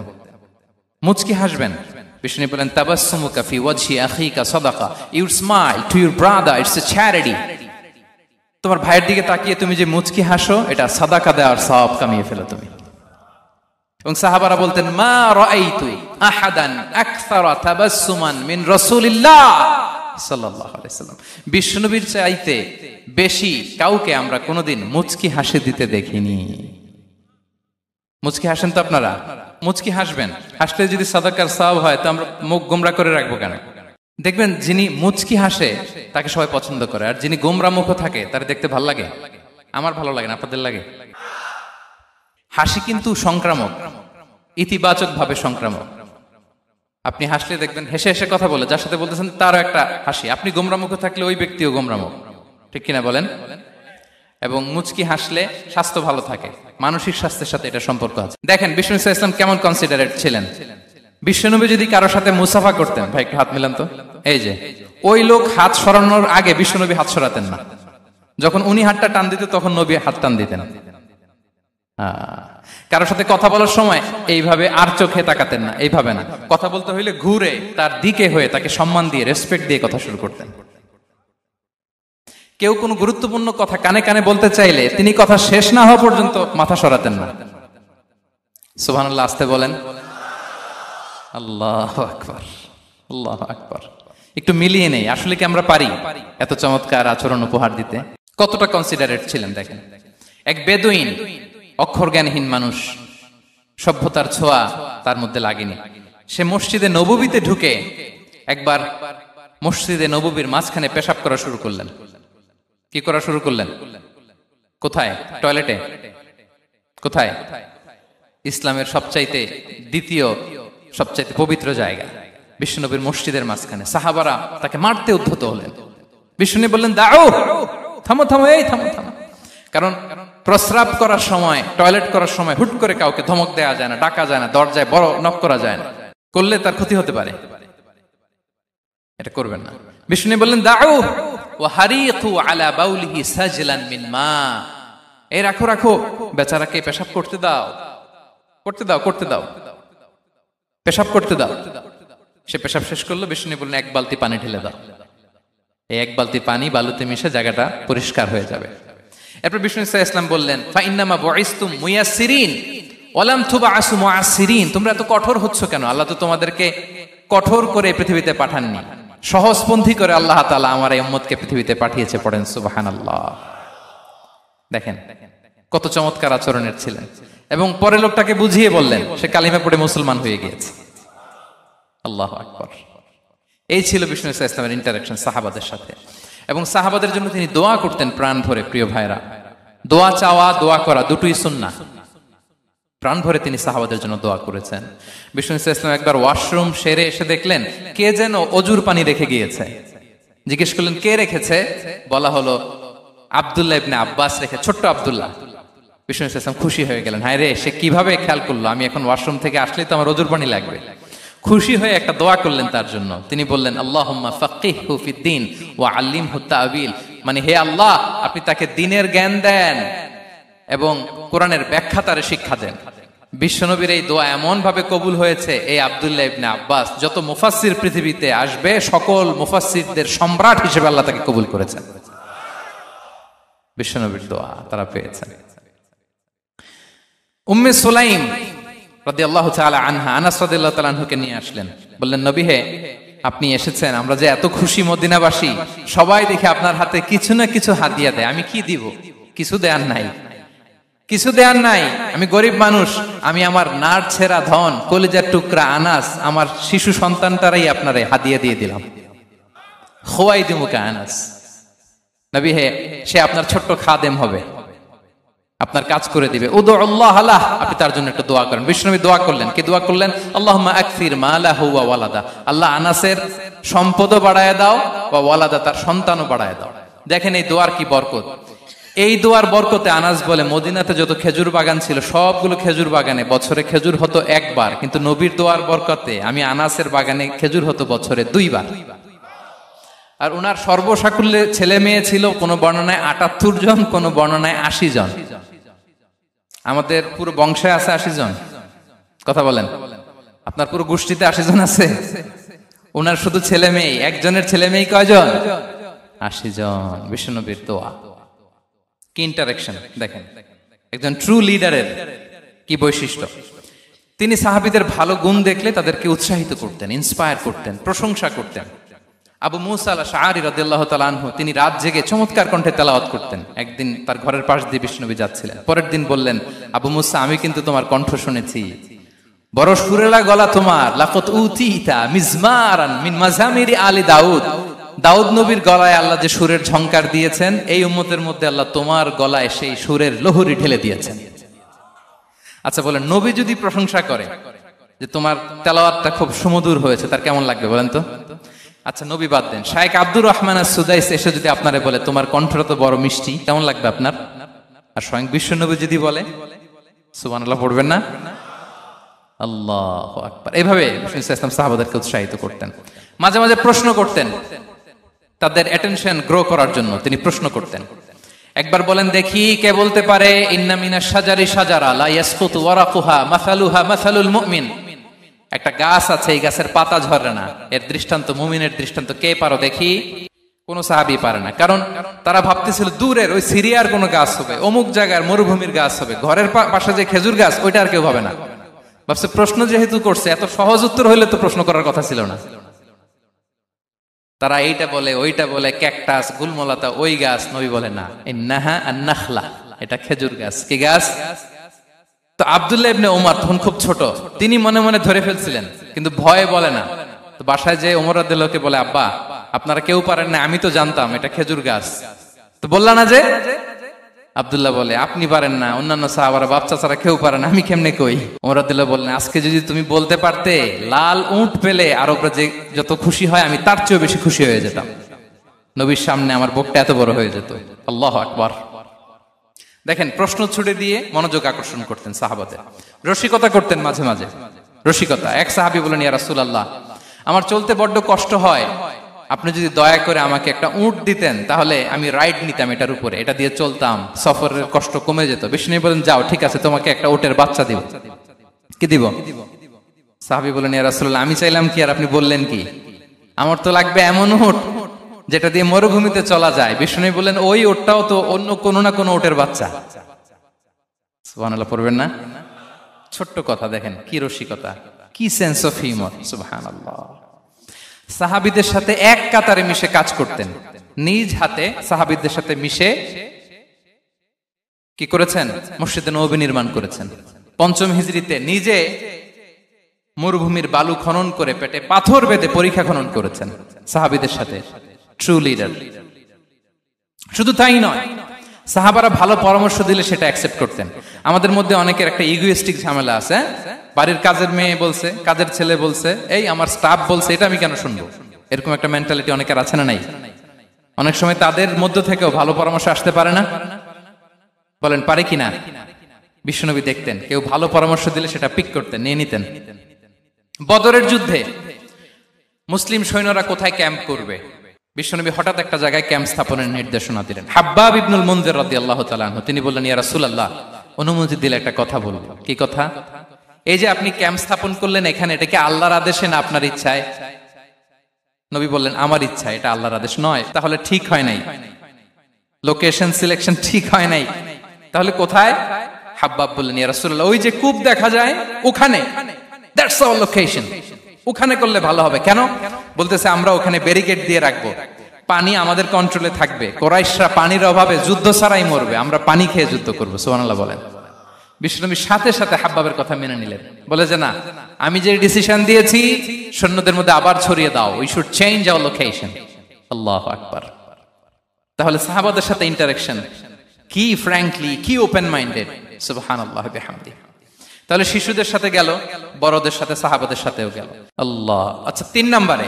মুচকি হাসবেন। বিষ্ণু বলেন, তাবাসসুমুকা ফি ওয়াজহি আখিকা সাদাকা, you smile to your brother, it's a charity. তোমার ভাইয়ের দিকে তাকিয়ে তুমি যে মুচকি হাসো, এটা সাদাকা দেওয়ার সওয়াব কামিয়ে ফেলো তুমি। এবং সাহাবারা বলতেন, মা রাআইতু আহাদান আকসারা তাবাসসুমান মিন রাসূলিল্লাহ সাল্লাল্লাহু আলাইহি ওয়াসাল্লাম। বিশ্বনবীর চাইতে বেশি কাউকে আমরা কোনোদিন মুচকি হাসি দিতে দেখিনি। মুচকি হাসেন তো আপনারা? মুচকি হাসবেন। হাসলে যদি সাদাকার সওয়াব হয়, তো আমরা মুখ গোমরা করে রাখবো কেন? দেখবেন, যিনি মুচকি হাসে তাকে সবাই পছন্দ করে, আর যিনি গোমরা মুখ থাকে তার দেখতে ভালো লাগে। আমার ভালো লাগে না, আপনাদের লাগে? হাসি কিন্তু সংক্রামক, ইতিবাচক ভাবে সংক্রামক। আপনি হাসলে দেখবেন হেসে হেসে কথা বলে, যার সাথে বলতেছেন তারও একটা হাসি। আপনি গোমরা মুখ থাকলে ওই ব্যক্তিও গোমরা মুখ, ঠিক কিনা বলেন? এবং মুচকি হাসলে স্বাস্থ্য ভালো থাকে, মানসিক স্বাস্থ্যের সাথে এটা সম্পর্ক আছে। দেখেন বিষ্ণু ইসলাম কেমন কনসিডারেট ছিলেন। বিশ্বনবী যদি কারোর সাথে মুসাফা করতেন, ভাই একটু হাত মিলান তো, এই যে ওই লোক হাত সরানোর আগে বিশ্বনবী হাত সরাতেন না। যখন উনি হাতটা টান দিতেন, তখন নবী হাত টান দিতেন। কারোর সাথে কথা বলার সময় এইভাবে আর চোখে তাকাতেন না, এইভাবে না। কথা বলতে হইলে ঘুরে তার দিকে হয়ে তাকে সম্মান দিয়ে, রেসপেক্ট দিয়ে কথা শুরু করতেন। কেউ কোনো গুরুত্বপূর্ণ কথা কানে কানে বলতে চাইলে তিনি কথা শেষ না হওয়া পর্যন্ত মাথা সরাতেন না। সুবহানাল্লাহ, আস্তে বলেন। আল্লাহু আকবার, আল্লাহু আকবার। একটু মিলিয়ে নেই, আসলে কি আমরা পারি এত চমৎকার আচরণ উপহার দিতে? কতটা কনসিডারেট ছিলেন দেখেন। এক বেদুইন, অক্ষর জ্ঞানহীন মানুষ, সভ্যতার ছোঁয়া তার মধ্যে লাগেনি। সে মসজিদে নববীতে ঢুকে একবার মসজিদে নববীর মাঝখানে পেশাব করা শুরু করলেন। কি করা শুরু করলেন? কোথায়? টয়লেটে? কোথায়? ইসলামের সবচাইতে দ্বিতীয় সবচাইতে পবিত্র জায়গা, বিশ্বনবীর মসজিদের মাঝখানে। সাহাবারা তাকে মারতে উদ্ধত হলেন। বিশ্বনবী বললেন, দাও, থামো থামো, এই থামো থামো। কারণ প্রস্রাব করার সময়, টয়লেট করার সময় হুট করে কাউকে ধমক দেওয়া যায় না, ডাকা যায় না, দরজায় বড় নক করা যায় না, করলে তার ক্ষতি হতে পারে। এটা করবেন না। বিষ্ণু বললেন, দাও ওয়া হারিকু আলা বাউলিহি সাজলান মিন মা। এই রাখো রাখো, বেচারাকে পেশাব করতে দাও, করতে দাও, করতে দাও, পেশাব করতে দাও। সে পেশাব শেষ করলো। বিষ্ণু বললেন, এক বালতি পানি ঢেলে দাও। এই এক বালতি পানি বালুতে মিশে জায়গাটা পরিষ্কার হয়ে যাবে। এরপর বিষ্ণু ইসলাম বললেন, ফাইন্নামা বুইসতুম মুয়াসসিরিন ওয়া লাম তুবআসু মুআসসিরিন। তোমরা এত কঠোর হচ্ছ কেন? আল্লাহ তো তোমাদেরকে কঠোর করে পৃথিবীতে পাঠাননি, সহজপন্থী করে আল্লাহ তাআলা আমার এই উম্মতকে পৃথিবীতে পাঠিয়েছে। পড়েন সুবহানাল্লাহ। দেখেন কত চমৎকার আচরণের ছিলেন। এবং পরে লোকটাকে বুঝিয়ে বললেন, সে কালিমা পড়ে মুসলমান হয়ে গিয়েছে। আল্লাহু আকবার। এই ছিল বিষ্ণু ইসলামের ইন্টারাকশন সাহাবাদের সাথে। এবং সাহাবাদের জন্য তিনি দোয়া করতেন প্রাণ ভরে। প্রিয় ভাইরা, দোয়া চাওয়া, দোয়া করা দুটোই সুন্নাহ। প্রাণ ভরে তিনি সাহাবাদের জন্য দোয়া করেছেন। বিষ্ণু ইসলাম একবার ওয়াশরুম সেরে এসে দেখলেন কে যেন অজুর পানি রেখে গিয়েছে। জিজ্ঞেস করলেন, কে রেখেছে? বলা হলো, আব্দুল্লাহ ইবনে আব্বাস রেখে, ছোট্ট আব্দুল্লাহ। বিষ্ণু ইসলাম খুশি হয়ে গেলেন, হায় রে, সে কিভাবে খেয়াল করলো, আমি এখন ওয়াশরুম থেকে আসলেই তো আমার অজুর পানি লাগবে। খুশি হয়ে একটা দোয়া করলেন তার জন্য। তিনি বললেন, আল্লাহুম্মা ফাক্কিহহু ফিদ্দীন ওয়া আল্লিমহু তা'ওয়িল। মানে হে আল্লাহ, আপনি তাকে দ্বীনের জ্ঞান দেন এবং কোরআনের ব্যাখ্যা তারে শিক্ষা দেন। বিশ্বনবীর এই দোয়া এমন ভাবে কবুল হয়েছে, এই আব্দুল্লাহ ইবনে আব্বাস যত মুফাসসির পৃথিবীতে আসবে, সকল মুফাসসিরদের সম্রাট হিসেবে আল্লাহ তাকে কবুল করেছেন। বিশ্বনবীর দোয়া তারা পেয়েছেন। উম্মে সুলাইম রাদিয়াল্লাহু তাআলা আনহা, আনাস রাদিয়াল্লাহু তাআলা আনহুকে নিয়ে আসলেন। বললেন, নবী হে, আপনি এসেছেন, আমরা যে এত খুশি মদিনাবাসী, সবাই দেখে আপনার হাতে কিছু না কিছু হাদিয়া দেয়। আমি কি দিব? কিছু দেয়ার নাই, কিছু দেয়ার নাই। আমি গরিব মানুষ, আমি আমার নাড় ছেঁড়া ধন, কলিজার টুকরা আনাস, আমার শিশু সন্তানটারাই আপনারে হাদিয়া দিয়ে দিলাম। খুয়াইদিমুকা আনাস। নবী হে, সে আপনার ছোট্ট খাদেম হবে। আপনার কাজ করে দিবে। উদুল্লাহ লাহ, আপনি তার জন্য একটা দোয়া করেন। বিশ্বনবী দোয়া করলেন, কি দোয়া করলেন? আল্লাহুম্মা আকসির মালাহু ওয়া ওয়ালাদা, আল্লাহ আনাসের সম্পদও বাড়ায় দাও, ওয়া ওয়ালাদা, তার সন্তানও বাড়ায় দাও। দেখেন এই দোয়ার কি বরকত। এই দোয়ার বরকতে আনাস বলে মদিনাতে যত খেজুর বাগান ছিল সবগুলো খেজুর বাগানে বছরে খেজুর হতো একবার, কিন্তু নবীর দোয়ার বরকতে আমি আনাসের বাগানে খেজুর হতো বছরে 2 বার। আর উনার সর্বসাকুল্যে ছেলে মেয়ে ছিল, কোন বর্ণনায় 78 জন, কোন বর্ণনায় 80 জন। আমাদের পুরো বংশে আছে 80 জন, কথা বলেন। আপনার পুরো গোষ্ঠীতে 80 জন আছে? উনার শুধু ছেলে মেয়ে, একজনের ছেলে মেয়ে কয়জন? 80 জন। বিশ্বনবীর দোয়া কি ইন্টারেকশন দেখেন, একজন ট্রু লিডারের কি বৈশিষ্ট্য। তিনি সাহাবীদের ভালো গুণ দেখলে তাদেরকে উৎসাহিত করতেন, ইন্সপায়ার করতেন, প্রশংসা করতেন। আবু মুসা আল-আশআরী রাদিয়াল্লাহু তাআলা আনহু, তিনি রাত জেগে চমৎকার কণ্ঠে তেলাওয়াত করতেন। একদিন তার ঘরের পাশ দিয়ে বিশ্বনবী যাচ্ছিলেন, পরের দিন বললেন, আবু মুসা, আমি কিন্তু তোমার কণ্ঠ শুনেছি, বড় সুরেলা গলা তোমার। লাকাত উতিতা মিজমারান মিন মাজামিরি আলি দাউদ, দাউদ নবীর গলায় আল্লাহ যে সুরের ঝংকার দিয়েছেন, এই উম্মতের মধ্যে আল্লাহ তোমার গলায় সেই সুরের লহরী ঢেলে দিয়েছেন। আচ্ছা বলেন, নবী যদি প্রশংসা করে যে তোমার তেলাওয়াতটা খুব সুমধুর হয়েছে, তার কেমন লাগবে বলেন তো? আচ্ছা নবী বাদ দেন, শায়েখ আব্দুর রহমান আস-সুদাইস এসে যদি আপনারে বলে তোমার কণ্ঠটা তো বড় মিষ্টি, কেমন লাগবে আপনার? আর স্বয়ং বিশ্বনবী যদি বলে, সুবহানাল্লাহ পড়বেন না? আল্লাহু আকবার। এইভাবে ইসলাম সাহাবাদেরকে উৎসাহিত করতেন। মাঝে মাঝে প্রশ্ন করতেন, তাদের অ্যাটেনশন গ্রো করার জন্য তিনি প্রশ্ন করতেন। একবার বলেন দেখি, কে বলতে পারে ইন্না মিনাশ শাজারি শাজারা লা ইয়াসকুতু ওয়ারাকুহা মাসালুহা মাসালুল মুমিন, একটা গাছ আছে, এই গাছের পাতা ঝরে না, এর দৃষ্টান্ত মুমিনের দৃষ্টান্ত। কে পারো দেখি? কোন সাহাবী পারে না, কারণ তারা ভাবতেছিল দূরের ওই সিরিয়ার কোন গাছ হবে, অমুক জায়গার মরুভূমির গাছ হবে, ঘরের পাশে যে খেজুর গাছ ওইটা আর কেউ ভাবে না। ভাবছে প্রশ্ন যেহেতু করছে, এত সহজ উত্তর হইলে তো প্রশ্ন করার কথা ছিল না। তারা এইটা বলে, ওইটা বলে, ক্যাকটাস, গুলমলাতা, ওই গাছ। নবী বলে না, ইন্নাহা আন-নাখলা, এটা খেজুর গাছ। কি গাছ? তো আব্দুল্লাহ ইবনে ওমর তখন খুব ছোট, তিনি মনে মনে ধরে ফেলছিলেন, কিন্তু ভয়ে বলে না। তো বাসায় যে ওমর রাদিয়াল্লাহুকে বলে, আব্বা আপনারা কেউ পারেন না, আমি তো জানতাম এটা খেজুর গাছ, তো বললা না যে? আব্দুল্লাহ বলে, আপনি পারেন না, অন্যান্য সাহাবারা বাচ্চা ছাড়া কেউ পারে না, আমি কেমনে কই? ওমর রাদিয়াল্লাহু বললেন, আজকে যদি তুমি বলতে পারতে লাল উট পেলে আরবরা যে যত খুশি হয়, আমি তার চেয়েও বেশি খুশি হয়ে যেতাম। নবীর সামনে আমার বুকটা এত বড় হয়ে যেত। আল্লাহু আকবার। দেখেন, প্রশ্ন ছুড়ে দিয়ে মনোযোগ আকর্ষণ করতেন সাহাবাদের, রসিকতা করতেন মাঝে মাঝে। রসিকতা, এক সাহাবী বলেন, ইয়া রাসূলুল্লাহ, আমার চলতে বড্ড কষ্ট হয়, আপনি যদি দয়া করে আমাকে একটা উট দিতেন, তাহলে আমি রাইড নিতাম এটার উপরে, এটা দিয়ে চলতাম, সফরের কষ্ট কমে যেত। বিষ্ণু বলেন, যাও ঠিক আছে, তোমাকে একটা উটের বাচ্চা দিব। কি দিব? সাহাবী বলেন, ইয়া রাসূলুল্লাহ, আমি চাইলাম কি আর আপনি বললেন কি? আমার তো লাগবে এমন উট যেটা দিয়ে মরুভূমিতে চলা যায়। বিষ্ণু বলেন, ওই উটটাও তো অন্য কোনো না কোনো উটের বাচ্চা। সুবহানাল্লাহ পড়বেন না? ছোট্ট কথা, দেখেন কি রসিকতা, কি সেন্স অফ হিউমার। সুবহানাল্লাহ। সাহাবীদের সাথে এক কাতারে মিশে কাজ করতেন, নিজ হাতে সাহাবীদের সাথে মিশে কি করেছেন? মসজিদে নববী নির্মাণ করেছেন। 5ম হিজরিতে নিজে মরুভূমির বালু খনন করে পেটে পাথর বেঁধে পরীক্ষা খনন করেছেন সাহাবীদের সাথে। True leader. শুধু তাই নয়, সাহাবারা ভালো পরামর্শ দিলে সেটা অ্যাকসেপ্ট করতেন। আমাদের মধ্যে অনেকের একটা ইগোইস্টিক ঝামেলা আছে, বাড়ির কাজের মেয়ে বলছে, কাজের ছেলে বলছে, এই আমার স্টাফ বলছে, এটা আমি কেন শুনবো? এরকম একটা মেন্টালিটি অনেকের আছে না নাই? অনেক সময় তাদের মধ্য থেকেও ভালো পরামর্শ আসতে পারে না? বলেন পারে কিনা? বিশ্বনবী দেখতেন, কেউ ভালো পরামর্শ দিলে সেটা পিক করতেন, নিয়ে নিতেন। বদরের যুদ্ধে মুসলিম সৈন্যরা কোথায় ক্যাম্প করবে, বিশ্বনবী হঠাৎ একটা জায়গায় ক্যাম্প স্থাপনের নির্দেশনা দিলেন। হাব্বাব ইবনুল মুনজির রাদিয়াল্লাহু তাআলা আনহু, তিনি বললেন, ইয়া রাসূলুল্লাহ, অনুমতি দিলে একটা কথা বলবো। কি কথা? এই যে আপনি ক্যাম্প স্থাপন করলেন এখানে, এটা কি আল্লাহর আদেশে না আপনার ইচ্ছায়? নবী বললেন, আমার ইচ্ছা, এটা আল্লাহর আদেশ নয়। তাহলে ঠিক হয় নাই, লোকেশন সিলেকশন ঠিক হয় নাই, তাহলে কোথায়? হাব্বাব বললেন, ইয়া রাসূলুল্লাহ, ওই যে কূপ দেখা যায় ওখানে, দ্যাটস আওয়ার লোকেশন, ওখানে করলে ভালো হবে। কেন? বলতেছে, আমরা ওখানে ব্যারিকেড দিয়ে রাখবো, পানি আমাদের কন্ট্রোলে থাকবে, কুরাইশরা পানির অভাবে যুদ্ধ ছাড়াই মরবে, আমরা পানি খেয়ে যুদ্ধ করবো। সুবহানাল্লাহ বলেন। বিশ্বনবী সাথে সাথে হাব্বাবের কথা মেনে নিলেন, বলে যে না, আমি যে ডিসিশন দিয়েছি সৈন্যদের মধ্যে আবার ছড়িয়ে দাও, we should change our location. আল্লাহু আকবার। তাহলে সাহাবাদের সাথে ইন্টারেকশন কি ফ্র্যাঙ্কলি, কি ওপেন মাইন্ডেড, সুবহানাল্লাহ বিহামদি। তাহলে শিশুদের সাথে গেল, বড়দের সাথে, সাহাবাদের সাথেও গেল। আল্লাহ। আচ্ছা, 3 নম্বরে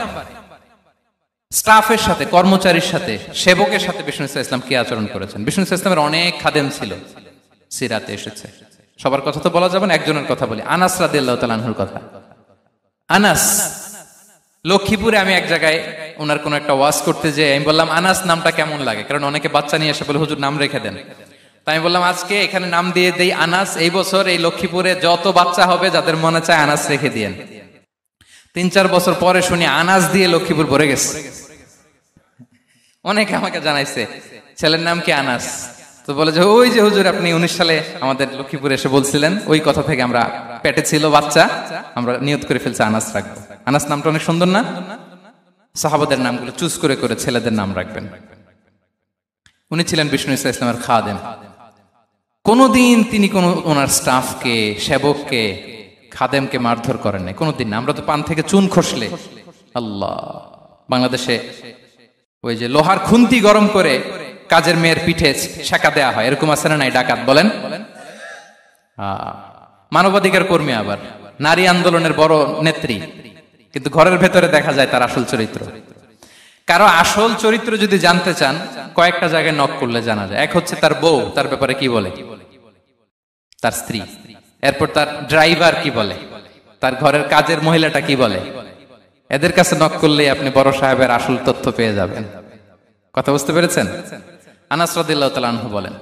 স্টাফের সাথে, কর্মচারীর সাথে, সেবকের সাথে বিষ্ণু ইসলাম কি আচরণ করেছেন? বিষ্ণু ইসলামের অনেক খাদেম ছিল, সিরাতে এসেছে। সবার কথা তো বলা যাবে না, একজনের কথা বলি, আনাস রাদিয়াল্লাহু তাআলা আনহুর কথা। আনাস, লক্ষ্মীপুরে আমি এক জায়গায় ওনার কোন একটা ওয়াজ করতে যেয়ে আমি বললাম আনাস নামটা কেমন লাগে, কারণ অনেকে বাচ্চা নিয়ে এসে বলে হুজুর নাম রেখে দেন। তাই আমি বললাম আজকে এখানে নাম দিয়ে দেই আনাস, এই বছর এই লক্ষ্মীপুরে যত বাচ্চা হবে যাদের মনে চায় আনাস রেখে দিয়েন। 3-4 বছর পরে শুনি আনাস দিয়ে লক্ষ্মীপুর ভরে গেছে। অনেকে আমাকে জানাইছে ছেলের নাম কি আনাস, তো বলে যে ওই যে হুজুর আপনি 19 সালে আমাদের লক্ষ্মীপুরে এসে বলছিলেন, ওই কথা থেকে আমরা পেটে ছিল বাচ্চা, আমরা নিয়ত করে ফেলছি আনাস রাখবো। আনাস নামটা অনেক সুন্দর না? সাহাবাদের নামগুলো চুজ করে করে ছেলেদের নাম রাখবেন। উনি ছিলেন বিষ্ণু ইসলামের খাদেম। কোনদিন তিনি কোন ওনার স্টাফকে, সেবককে, খাদেমকে মারধর করেন নাই, কোনদিন না। আমরা তো পান থেকে চুন খসলে, আল্লাহ, বাংলাদেশে ওই যে লোহার খুন্তি গরম করে কাজের মেয়ের পিঠে শেখা দেয়া হয়, এরকম আছে না নাই? ডাকাত বলেন, মানবাধিকার কর্মী, আবার নারী আন্দোলনের বড় নেত্রী, কিন্তু ঘরের ভেতরে দেখা যায় তার আসল চরিত্র। কারো আসল চরিত্র যদি জানতে চান, কয়েকটা জায়গায় নক করলে জানা যায়। এক হচ্ছে তার বউ, তার ব্যাপারে কি বলে, তার স্ত্রী। এরপর তার ড্রাইভার কি বলে, তার ঘরের কাজের মহিলাটা কি বলে। এদের কাছে নক করলে আপনি বড় সাহেবের আসল তথ্য পেয়ে যাবেন। কথা বুঝতে পেরেছেন? আনাস রাদিয়াল্লাহু তাআলা আনহু বলেন,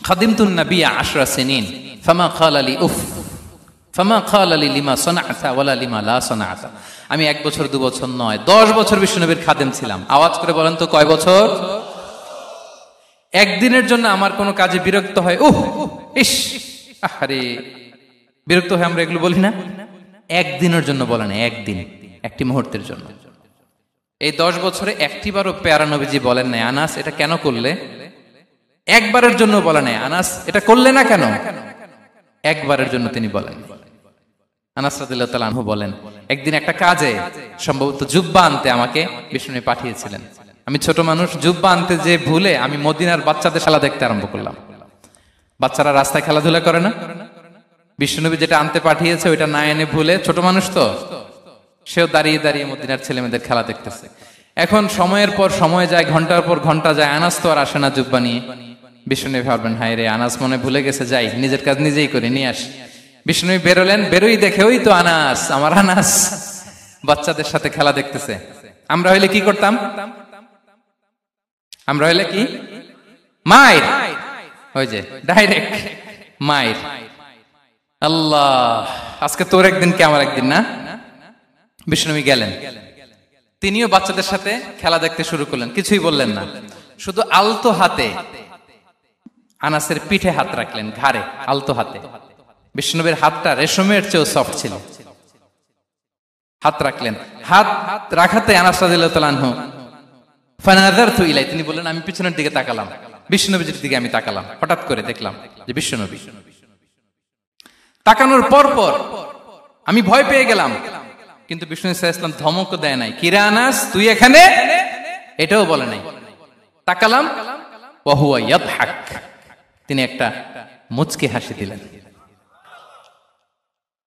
খাদিমতুন নবিয়্য 10 সিনিন ফামা ক্বালা লি উফ ফামা ক্বালা লি লিমা সানা'তা ওয়ালা লিমা লা সানা'তা। আমি 1 বছর 2 বছর নয়, 10 বছর বিশ্বনবীর খাদেম ছিলাম। আওয়াজ করে বলেন তো কয় বছর? একদিনের জন্য আমার কোনো কাজে বিরক্ত হয়, উহ ইস আরে, বিরক্ত হয় আমরা এগুলো বলি না? একদিনের জন্য বলে না, একদিন, একটি মুহূর্তের জন্য। এই 10 বছরে একটিবারও পেয়ারা নবীজি বলেন নাই আনাস এটা কেন করলে? একবারের জন্য বলে নাই আনাস এটা করলে না কেন? একবারের জন্য তিনি বলেন। আনাস রাদিয়াল্লাহু তাআলা আনহু বলেন, একদিন একটা কাজে সম্ভবত জুব্বা আনতে আমাকে বিষ্ণু পাঠিয়েছিলেন। আমি ছোট মানুষ, জুব্বা আনতে যে ভুলে আমি মদিনার বাচ্চাদের খেলা দেখতে আরম্ভ করলাম। বাচ্চারা রাস্তায় খেলাধুলা করে না? বিষ্ণুনবী যেটা আনতে পাঠিয়েছে ওইটা না এনে ভুলে, ছোট মানুষ তো, সেও দাঁড়িয়ে দাঁড়িয়ে মদিনার ছেলে মেয়েদের খেলা দেখতেছে। এখন সময়ের পর সময় যায়, ঘন্টার পর ঘন্টা যায়, আনাস তো আর আসে না জুব্বা নিয়ে। বিষ্ণুনবী ভাবলেন হায় রে, আনাস মনে ভুলে গেছে, যাই নিজের কাজ নিজেই করে নিয়ে আসি। বিষ্ণুনবী বেরোলেন, বেরোই দেখে ওই তো আনাস, আমার আনাস বাচ্চাদের সাথে খেলা দেখতেছে। আমরা হইলে কি করতাম? আমরা হইলে কি? মাইর, ওই যে ডাইরেক্ট মাইর। আল্লাহ, আজকে তোর একদিন কি আমার একদিন না? বিষ্ণুনবী গেলেন, তিনিও বাচ্চাদের সাথে খেলা দেখতে শুরু করলেন, কিছুই বললেন না, শুধু আলতো হাতে আনাসের পিঠে হাত রাখলেন, ঘাড়ে আলতো হাতে। বিষ্ণুনবীর হাতটা রেশমের চেয়েও সফট ছিল। হাত রাখলেন, হাত রাখাতে আনাস রাদিয়াল্লাহু তাআলা আনহু ফানাযারতু ইলাই, তিনি বললেন আমি পিছনের দিকে তাকালাম, বিষ্ণুনবীর দিকে আমি তাকালাম, হঠাৎ করে দেখলাম যে বিষ্ণুনবী। তাকানোর পর পর আমি ভয় পেয়ে গেলাম, কিন্তু বিষ্ণু ইসলাম ধমক দেয় নাই, কিরে আনাস তুই এখানে, এটাও বলে নাই। তাকালাম, ওয়া হুয়া ইয়াদহাক, তিনি একটা মুচকি হাসি দিলেন।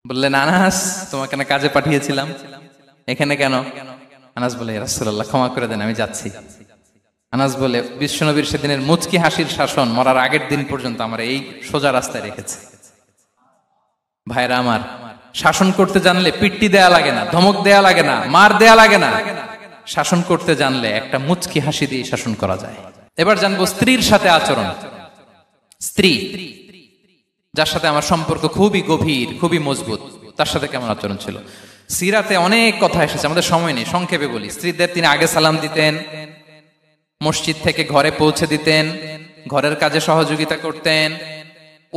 বললেন আনাস তোমাকে না কাজে পাঠিয়েছিলাম, এখানে কেন? আনাস বলে ইয়া রাসূলুল্লাহ ক্ষমা করে দেন, আমি যাচ্ছি। আনাস বলে বিশ্বনবীর সেদিনের মুচকি হাসির শাসন মরার আগের দিন পর্যন্ত আমার এই সোজা রাস্তায় রেখেছে। ভাইরা আমার, শাসন করতে জানলে পিট্টি দেয়া লাগে না, ধমক দেয়া লাগে না, মার দেয়া লাগে না। শাসন করতে জানলে একটা মুচকি হাসি দিয়ে শাসন করা যায়। এবার জানবো স্ত্রীর সাথে আচরণ। স্ত্রী যার সাথে আমার সম্পর্ক খুবই গভীর, খুবই মজবুত, তার সাথে কেমন আচরণ ছিল? সিরাতে অনেক কথা এসেছে, আমাদের সময় নেই, সংক্ষেপে বলি। স্ত্রীদের তিনি আগে সালাম দিতেন, মসজিদ থেকে ঘরে পৌঁছে দিতেন, ঘরের কাজে সহযোগিতা করতেন,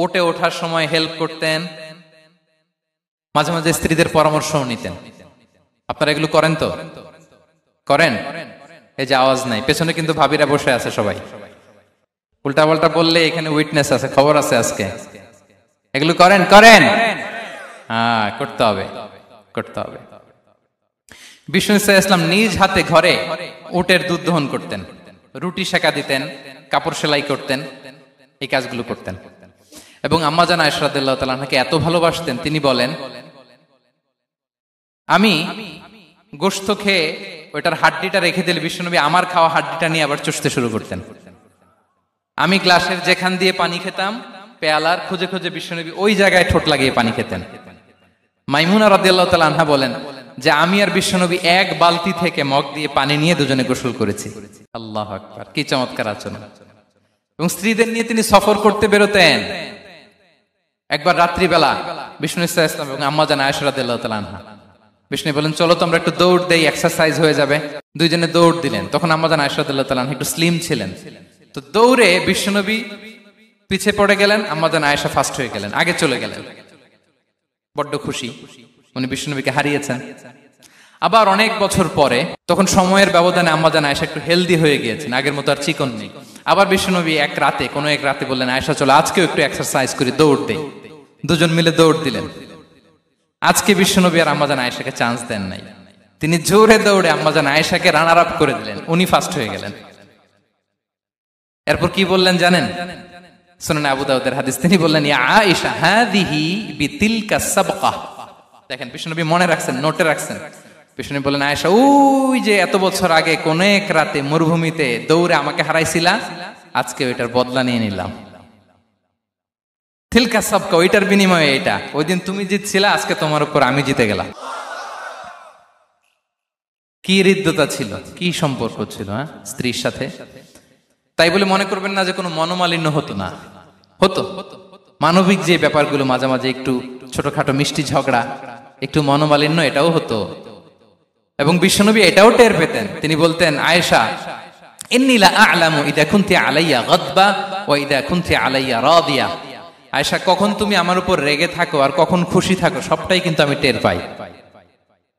ওঠে ওঠার সময় হেল্প করতেন, মাঝে মাঝে স্ত্রীদের পরামর্শও নিতেন। আপনারা এগুলো করেন তো? করেন? এই যে আওয়াজ নাই, পেছনে কিন্তু ভাবিরা বসে আছে সবাই। উল্টা পাল্টা বললে এখানে উইটনেস আছে, খবর আছে আজকে। এগুলো করেন? করেন? হ্যাঁ, করতে হবে, করতে হবে। বিষ্ণু ইসলাম নিজ হাতে ঘরে উটের দুধ দহন করতেন, রুটি সেকা দিতেন, কাপড় সেলাই করতেন, এই কাজগুলো করতেন। এবং আম্মা জান আয়েশা রাদিয়াল্লাহু তাআলা আনহাকে এত ভালোবাসতেন, তিনি বলেন, আমি গোশত খেয়ে ওইটার হাড্ডিটা রেখে দিলে বিশ্বনবী আমার খাওয়া হাড্ডিটা নিয়ে আবার চুষতে শুরু করতেন। আমি গ্লাসের যেখান দিয়ে পানি খেতাম, পেয়ালার খুঁজে খুঁজে বিশ্বনবী ওই জায়গায় ঠোঁট লাগিয়ে পানি খেতেন। মাইমুনা রাদিয়াল্লাহু তাআলা আনহা বলেন যে আমি আর বিশ্বনবী এক বালতি থেকে মগ দিয়ে পানি নিয়ে দুজনে গোসল করেছি। আল্লাহু আকবার, কি চমৎকার আচরণ। এবং স্ত্রীদের নিয়ে তিনি সফর করতে বেরোতেন। একবার রাত্রিবেলা বিষ্ণু সাল্লাল্লাহু আলাইহি ওয়াসাল্লাম এবং আম্মা জান আয়েশা রাদিয়াল্লাহু তাআলা আনহা, বিষ্ণু বলেন চলো তো আমরা একটু দৌড় দেই, এক্সারসাইজ হয়ে যাবে। দুইজনে দৌড় দিলেন। তখন আম্মা জান আয়েশা রাদিয়াল্লাহু তাআলা আনহা একটু স্লিম ছিলেন, তো দৌড়ে বিশ্বনবী পিছে পড়ে গেলেন, আম্মা জান আয়েশা ফার্স্ট হয়ে গেলেন, আগে চলে গেলেন। বড্ড খুশি, উনি বিশ্বনবীকে হারিয়েছেন। আবার অনেক বছর পরে, তখন সময়ের ব্যবধানে আম্মা জান আয়েশা একটু হেলদি হয়ে গিয়েছেন, আগের মতো আর চিকন নেই। আবার বিশ্বনবী এক রাতে বললেন আয়েশা চলো আজকেও একটু এক্সারসাইজ করি, দৌড় দেই। দুজন মিলে দৌড় দিলেন। আজকে বিশ্বনবী আর আম্মা জান আয়েশাকে চান্স দেন নাই, তিনি জোরে দৌড়ে আম্মা জান আয়েশাকে রানার আপ করে দিলেন, উনি ফার্স্ট হয়ে গেলেন। এরপর কি বললেন জানেন? সুনান আবু দাউদের হাদিস, তিনি বললেন ইয়া আয়েশা হাদিহি বিতিলকা সাবকা। দেখেন বিশ্বনবী মনে রাখছেন, নোটে রাখছেন। বিশ্বনবী বললেন আয়েশা, ওই যে এত বছর আগে কোন এক রাতে মরুভূমিতে দৌড়ে আমাকে হারাইছিলা, আজকে ওইটার বদলা নিয়ে নিলাম। তিলকা সাবকা, ওইটার বিনিময়ে এটা। ওই দিন তুমি জিতছিলা, আজকে তোমার উপর আমি জিতে গেলাম। কি হৃদ্যতা ছিল, কি সম্পর্ক ছিল স্ত্রীর সাথে। তাই বলে মনে করবেন না যে কোনো মনোমালিন্য হতো না, হতো। মানবিক যে ব্যাপারগুলো মাঝে মাঝে একটু ছোটখাটো মিষ্টি ঝগড়া, একটু মনোমালিন্য, এটাও হতো। এবং বিশ্বনবী এটাও টের পেতেন। তিনি বলতেন আয়েশা ইন্নী লা আ'লামু ইযা কুনতি আলাইয়া গাদবা ওয়া ইযা কুনতি আলাইয়া রাদিয়া। আয়েশা, কখন তুমি আমার উপর রেগে থাকো আর কখন খুশি থাকো সবটাই কিন্তু আমি টের পাই।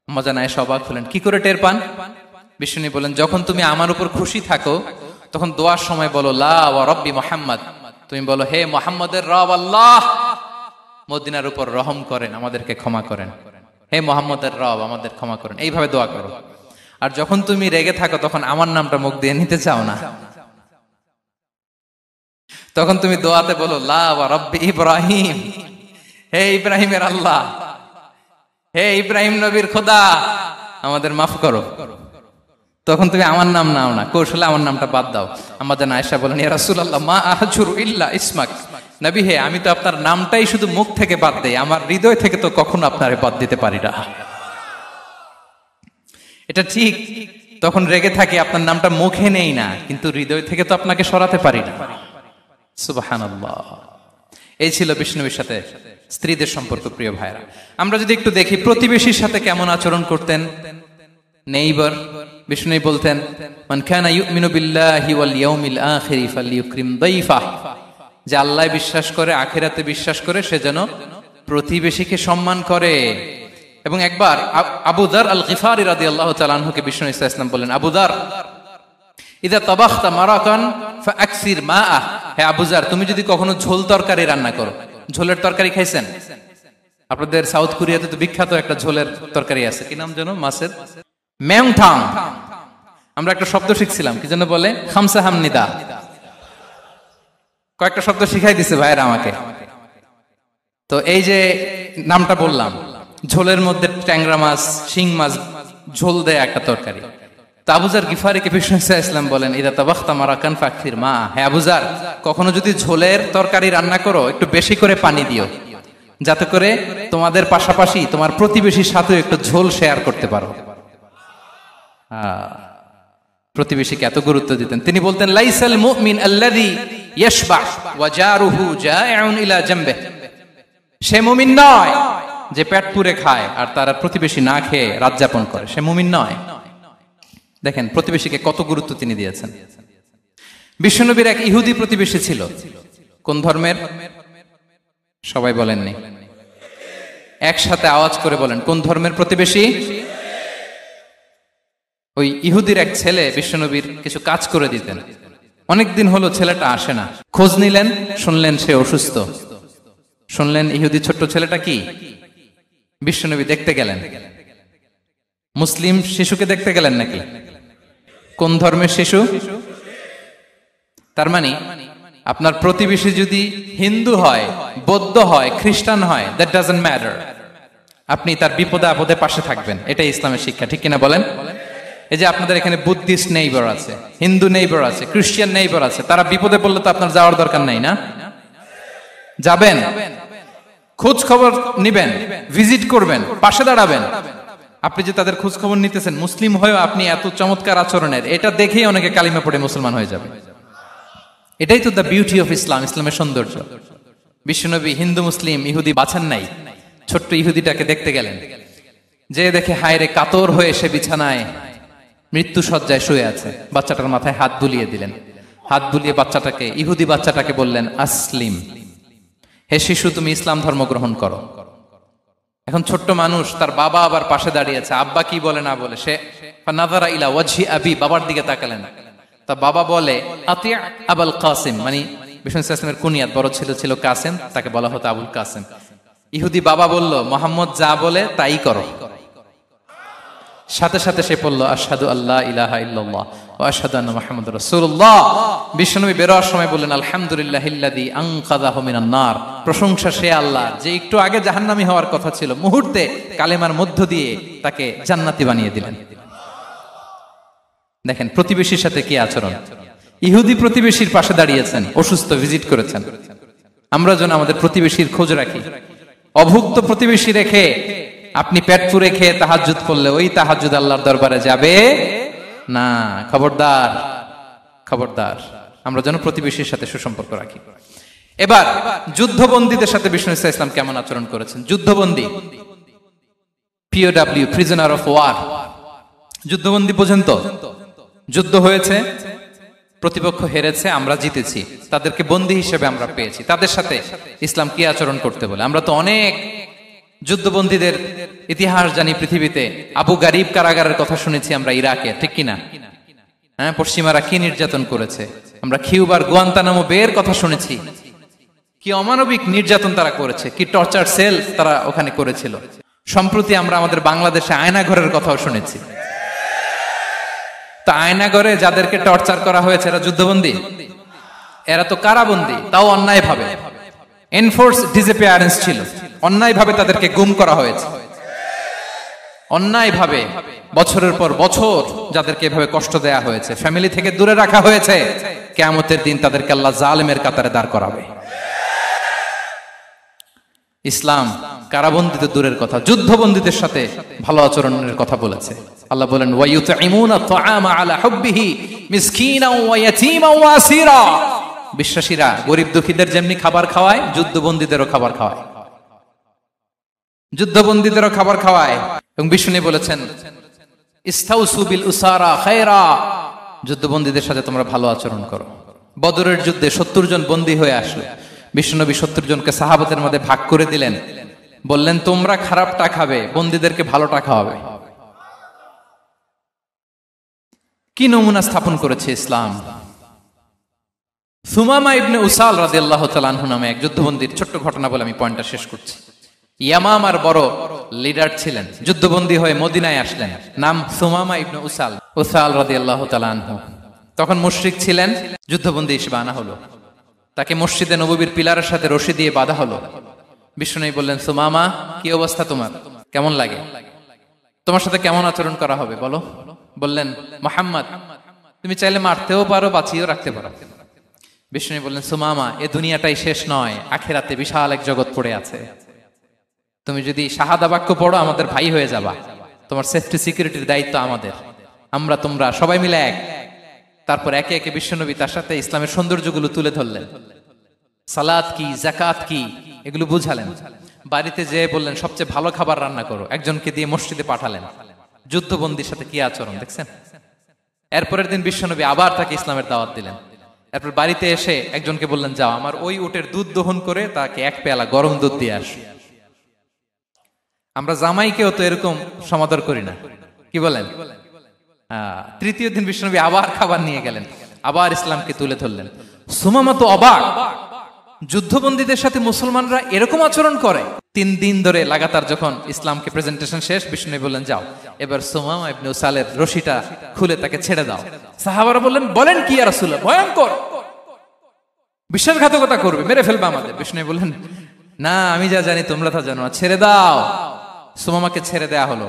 আম্মা জান আয়েশা অবাক হলেন, কি করে টের পান? বিশ্বনবী বলেন যখন তুমি আমার উপর খুশি থাকো তখন দোয়ার সময় বলো লা ওয়া রাব্বি মুহাম্মদ, তুমি বলো হে মুহাম্মদের রব আল্লাহ, মদিনার উপর রহম করেন, আমাদেরকে ক্ষমা করেন। হে মুহাম্মদের রব, আমাদের ক্ষমা করেন, এইভাবে দোয়া করো। আর যখন তুমি রেগে থাকো তখন আমার নামটা মুখ দিয়ে নিতে চাও না, তখন তুমি দোয়াতে বলো লা ওয়া রাব্বি ইব্রাহিম, হে ইব্রাহিমের আল্লাহ, হে ইব্রাহিম নবীর খোদা, আমাদের মাফ করো। তখন তুমি আমার নাম নাও না, কৌশলে আমার নামটা বাদ দাও। আমাদের আয়েশা বলেন ইয়া রাসূলুল্লাহ মা আহজুরু ইল্লা ইসমাক, নবী হে আমি তো আপনার নামটাই শুধু মুখ থেকে বাদ দেই, আমার হৃদয় থেকে তো কখনো আপনারে বাদ দিতে পারি না। এটা ঠিক, তখন রেগে থাকি, আপনার নামটা মুখে নেই না, কিন্তু হৃদয় থেকে তো আপনাকে সরাতে পারি না। সুবহানাল্লাহ। এই ছিল বিষ্ণুবীর সাথে স্ত্রীদের সম্পর্ক। প্রিয় ভাইরা, আমরা যদি একটু দেখি প্রতিবেশীর সাথে কেমন আচরণ করতেন। নেইবার, বিষ্ণু বলতেন মান কানা ইউমিনু বিল্লাহি ওয়াল ইয়াউমিল আখিরি ফালইউকরিম দাইফাহ, যে আল্লাহ বিশ্বাস করে, আখিরাতে বিশ্বাস করে, সে যেন প্রতিবেশীকে সম্মান করে। এবং একবার আবু যার আল গিফারি রাদিয়াল্লাহু তাআলা আনহুকে বিষ্ণু ইসা ইসলাম বললেন আবু যার ইদা তাবাখতা মারাকান ফাআকসির মাআ, হে আবু যার তুমি যদি কখনো ঝোল তরকারি রান্না করো, ঝোলের তরকারি খাইছেন? আপনাদের সাউথ কোরিয়াতে তো বিখ্যাত একটা ঝোলের তরকারি আছে, কি নাম যেন, মাছের মেংথাং। আমরা একটা শব্দ শিখছিলাম, কি যেন বলে, খামসা হামনিদা। কয়েকটা শব্দ শিখাই দিছে ভাইয়েরা আমাকে। তো এই যে নামটা বললাম, ঝোলের মধ্যে ট্যাংরা মাছ, শিং মাছ ঝোল দেয় একটা তরকারি। তো আবু যার গিফারিকে বিষ্ণু ইসলাম বলেন ইদা তাবাখতা মারাকান ফাকসির মা, হে আবু যার কখনো যদি ঝোলের তরকারি রান্না করো একটু বেশি করে পানি দিও, যাতে করে তোমাদের পাশাপাশি তোমার প্রতিবেশীর সাথে একটু ঝোল শেয়ার করতে পারো। প্রতিবেশীকে এত গুরুত্ব দিতেন। তিনি বলতেন লাইসাল মুমিন আল্লাযী ইয়াশবা ওয়া জারুহু জাইউন ইলা জামবিহি, সে মুমিন নয় যে পেট পুরে খায় আর তার প্রতিবেশী না খেয়ে রাত যাপন করে, সে মুমিন নয়। দেখেন প্রতিবেশীকে কত গুরুত্ব তিনি দিয়েছেন। বিশ্বনবীর এক ইহুদি প্রতিবেশী ছিল। কোন ধর্মের? সবাই বলেননি, একসাথে আওয়াজ করে বলেন, কোন ধর্মের প্রতিবেশী? ওই ইহুদির এক ছেলে বিশ্বনবীর কিছু কাজ করে দিতেন। অনেকদিন হলো ছেলেটা আসে না, খোঁজ নিলেন, শুনলেন সে অসুস্থ। শুনলেন ইহুদি ছোট্ট ছেলেটা কি, বিশ্বনবী দেখতে গেলেন। মুসলিম শিশুকে দেখতে গেলেন নাকি? কোন ধর্মের শিশু? তার মানে আপনার প্রতিবেশী যদি হিন্দু হয়, বৌদ্ধ হয়, খ্রিস্টান হয়, দ্যাট ডাজন্ট ম্যাটার। আপনি তার বিপদে আপদে পাশে থাকবেন, এটাই ইসলামের শিক্ষা, ঠিক কিনা বলেন? এই যে আপনাদের এখানে বুদ্ধিস্ট নেইবার আছে, হিন্দু নেইবার আছে, খ্রিস্টান নেইবার আছে, তারা বিপদে পড়লে তো আপনার যাওয়ার দরকার নাই, না? যাবেন, খোঁজ খবর নিবেন, ভিজিট করবেন, পাশে দাঁড়াবেন। আপনি যে তাদের খোঁজ খবর নিতেছেন, মুসলিম হয়েও আপনি এত চমৎকার আচরণের, এটা দেখেই অনেকে কালিমা পড়ে মুসলমান হয়ে যাবে। এটাই তো দ্য বিউটি অফ ইসলাম, ইসলামের সৌন্দর্য। বিশ্বনবী হিন্দু মুসলিম ইহুদি বাছান নাই, ছোট্ট ইহুদিটাকে দেখতে গেলেন, যে দেখে হায়রে কাতর হয়ে সে বিছানায় মৃত্যু শয্যায় শুয়ে আছে, বাচ্চাটার মাথায় হাত বুলিয়ে দিলেন। হাত বুলিয়ে বাচ্চাটাকে, ইহুদি বাচ্চাটাকে বললেন, আসলিম, হে শিশু তুমি ইসলাম ধর্ম গ্রহণ করো। এখন ছোট্ট মানুষ, তার বাবা আবার পাশে দাঁড়িয়েছে, আব্বা কি বলে না বলে, সে নাযারা ইলা ওয়াজহি আবি, বাবার দিকে তাকালেন। তা বাবা বলে আতি আবুল কাসিম, মানে বিষ্ণু ইসলামের কুনিয়াত, বড় ছেলে ছিল কাসেম, তাকে বলা হতো আবুল কাসেম। ইহুদি বাবা বলল, মোহাম্মদ যা বলে তাই করো। সাথে সাথে সে পড়ল আশহাদু আল্লা ইলাহা ইল্লাল্লাহ ওয়া আশহাদু আন্না মুহাম্মাদুর রাসূলুল্লাহ। বিশ্বনবী বেরোয়ার সময় বললেন, আলহামদুলিল্লাহিল্লাযী আনকাযাহু মিনান নার, প্রশংসা সে আল্লাহর যে একটু আগে জাহান্নামী হওয়ার কথা ছিল, মুহূর্তে কালেমার মধ্য দিয়ে তাকে জান্নাতি বানিয়ে দিলেন। দেখেন প্রতিবেশীর সাথে কি আচরণ। ইহুদি প্রতিবেশীর পাশে দাঁড়িয়েছেন, অসুস্থ, ভিজিট করেছেন। আমরা যেন আমাদের প্রতিবেশীর খোঁজ রাখি। অভুক্ত প্রতিবেশী রেখে আপনি পেট পুরে খেয়ে তাহাজ্জুদ পড়লে ওই তাহাজ্জুদ আল্লাহর দরবারে যাবে না। খবরদার, খবরদার, আমরা যেন প্রতিবেশীর সাথে সুসম্পর্ক রাখি। এবার যুদ্ধবন্দীদের সাথে বিষ্ণু ইসলাম কেমন আচরণ করেছেন। যুদ্ধবন্দী, পিওডব্লিউ, প্রিজনার অফ ওয়ার, যুদ্ধবন্দী পর্যন্ত যুদ্ধ হয়েছে, প্রতিপক্ষ হেরেছে, আমরা জিতেছি, তাদেরকে বন্দী হিসেবে আমরা পেয়েছি, তাদের সাথে ইসলাম কি আচরণ করতে বলে। আমরা তো অনেক যুদ্ধবন্দীদের ইতিহাস জানি পৃথিবীতে। আবু গারিব কারাগারের কথা শুনেছি আমরা ইরাকে, ঠিক কিনা? হ্যাঁ, পশ্চিমারা কি নির্যাতন করেছে। আমরা কিউবার গুয়ান্তানামো বের কথা শুনেছি, কি অমানবিক নির্যাতন তারা করেছে, কি টর্চার সেল তারা ওখানে করেছিল। সম্প্রতি আমরা আমাদের বাংলাদেশে আয়নাঘরের কথাও শুনেছি। তা আয়নাঘরে যাদেরকে টর্চার করা হয়েছে এরা যুদ্ধবন্দী? এরা তো কারাবন্দী, তাও অন্যায় ভাবে। এনফোর্স ডিসঅ্যাপিয়ারেন্স ছিল, অন্যায় ভাবে তাদেরকে গুম করা হয়েছে। অন্যায় ভাবে বছরের পর বছর যাদেরকে এভাবে কষ্ট দেয়া হয়েছে, ফ্যামিলি থেকে দূরে রাখা হয়েছে, কিয়ামতের দিন তাদেরকে আল্লাহ জালেমের কাতারে দাঁড় করাবে। ইসলাম কারাবন্দীতে দূরের কথা, যুদ্ধবন্দীদের সাথে ভালো আচরণের কথা বলেছে। আল্লাহ বলেন, ওয়া ইউতঈমুনা আত-তাআমা আলা হুব্বিহি মিসকিনাও ওয়া ইয়াতীমান ওয়া আসীরা। বিশ্বাসীরা গরিব দুঃখীদের যেমনি খাবার খাওয়ায়, যুদ্ধবন্দীদেরও খাবার খাওয়ায়, যুদ্ধবন্দীদেরও খাবার খাওয়ায়। এবং বিষ্ণু বলেছেন, ইস্তাউসু বিল উসারা খায়রা, যুদ্ধবন্দীদের সাথে তোমরা ভালো আচরণ করো। বদরের যুদ্ধে 70 জন বন্দী হয়ে আসলো। বিশ্বনবী 70 জনকে সাহাবাদের মধ্যে ভাগ করে দিলেন, বললেন তোমরা খারাপটা খাবে, বন্দীদেরকে ভালোটা খাওয়াবে। কি নমুনা স্থাপন করেছে ইসলাম। সুমামা ইবনে উসাল রাদিয়াল্লাহু তাআলা আনহু নামে এক যুদ্ধবন্দীর ছোট্ট ঘটনা বলে আমি পয়েন্টটা শেষ করছি। ইয়ামামার বড় লিডার ছিলেন, যুদ্ধবন্দী হয়ে মদিনায় আসলেন, নাম সুমামা ইবনে উসাল রাদিয়াল্লাহু তাআলা আনহু। তখন মুশরিক ছিলেন, যুদ্ধবন্দী হিসেবে আনা হলো। তাকে মসজিদে নববীর পিলারের সাথে রশি দিয়ে বাঁধা হলো। বিষ্ণু বললেন, সুমামা কি অবস্থা তোমার, কেমন লাগে, তোমার সাথে কেমন আচরণ করা হবে বলো। বললেন, মুহাম্মদ তুমি চাইলে মারতেও পারো, বাঁচিয়েও রাখতে পারো। বিষ্ণু বললেন, সুমামা এ দুনিয়াটাই শেষ নয়, আখিরাতে বিশাল এক জগৎ পড়ে আছে। তুমি যদি শাহাদা বাক্য পড়ো আমাদের ভাই হয়ে যাবা, তোমার সেফটি সিকিউরিটির দায়িত্ব আমাদের, আমরা তোমরা সবাই মিলে এক। তারপর একে একে বিশ্বনবী তার সাথে ইসলামের সৌন্দর্যগুলো তুলে ধরলেন, সালাত কি, যাকাত কি, এগুলো বুঝালেন। বাড়িতে যেয়ে বললেন সবচেয়ে ভালো খাবার রান্না করো, একজনকে দিয়ে মসজিদে পাঠালেন। যুদ্ধবন্দীর সাথে কি আচরণ দেখছেন। এরপরের দিন বিশ্বনবী আবার তাকে ইসলামের দাওয়াত দিলেন। এরপর বাড়িতে এসে একজনকে বললেন, যাও আমার ওই উটের দুধ দহন করে তাকে এক পেয়ালা গরম দুধ দিয়ে আস। আমরা জামাইকেও তো এরকম সমাদর করি না, কি বলেন। তৃতীয় দিন বিশ্বনবী আবার খাবার নিয়ে গেলেন, আবার ইসলামকে তুলে ধরলেন। সুমামা তো অবাক, যুদ্ধবন্দীদের সাথে মুসলমানরা এরকম আচরণ করে। 3 দিন ধরে লাগাতার যখন ইসলামকে প্রেজেন্টেশন শেষ, বিষ্ণু বললেন, যাও এবার সুমামা ইবনে উসালের রশিটা খুলে তাকে ছেড়ে দাও। সাহাবারা বললেন, বলেন কি ইয়া রাসূলুল্লাহ, ভয়ঙ্কর। বিশ্বাসঘাতকতা করবে, মেরে ফেলবে আমাদের। বিষ্ণু বললেন, না, আমি যা জানি তোমরা তা জানো না, ছেড়ে দাও। সুমামাকে ছেড়ে দেয়া হলো।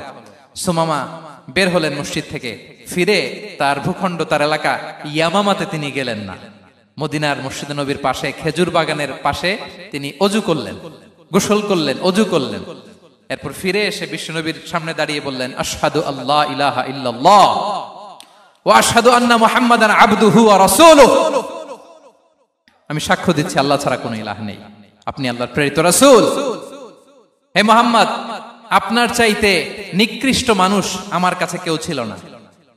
সুমামা বের হলেন মসজিদ থেকে, ফিরে তার ভূখণ্ড, তার এলাকা ইয়ামামাতে তিনি গেলেন না। মদিনার মসজিদে নবীর পাশে খেজুর বাগানের পাশে তিনি অজু করলেন, গোসল করলেন, অজু করলেন। এরপর ফিরে এসে বিশ্বনবীর সামনে দাঁড়িয়ে বললেন, আশহাদু আল্লাহ ইলাহা ইল্লাল্লাহ ওয়া আশহাদু আন্না মুহাম্মাদান আবদুহু ওয়া রাসূলুহু। আমি সাক্ষ্য দিচ্ছি আল্লাহ ছাড়া কোনো ইলাহ নেই, আপনি আল্লাহর প্রেরিত রাসূল। হে মুহাম্মদ, আপনার চাইতে নিকৃষ্ট মানুষ আমার কাছে কেউ ছিল না,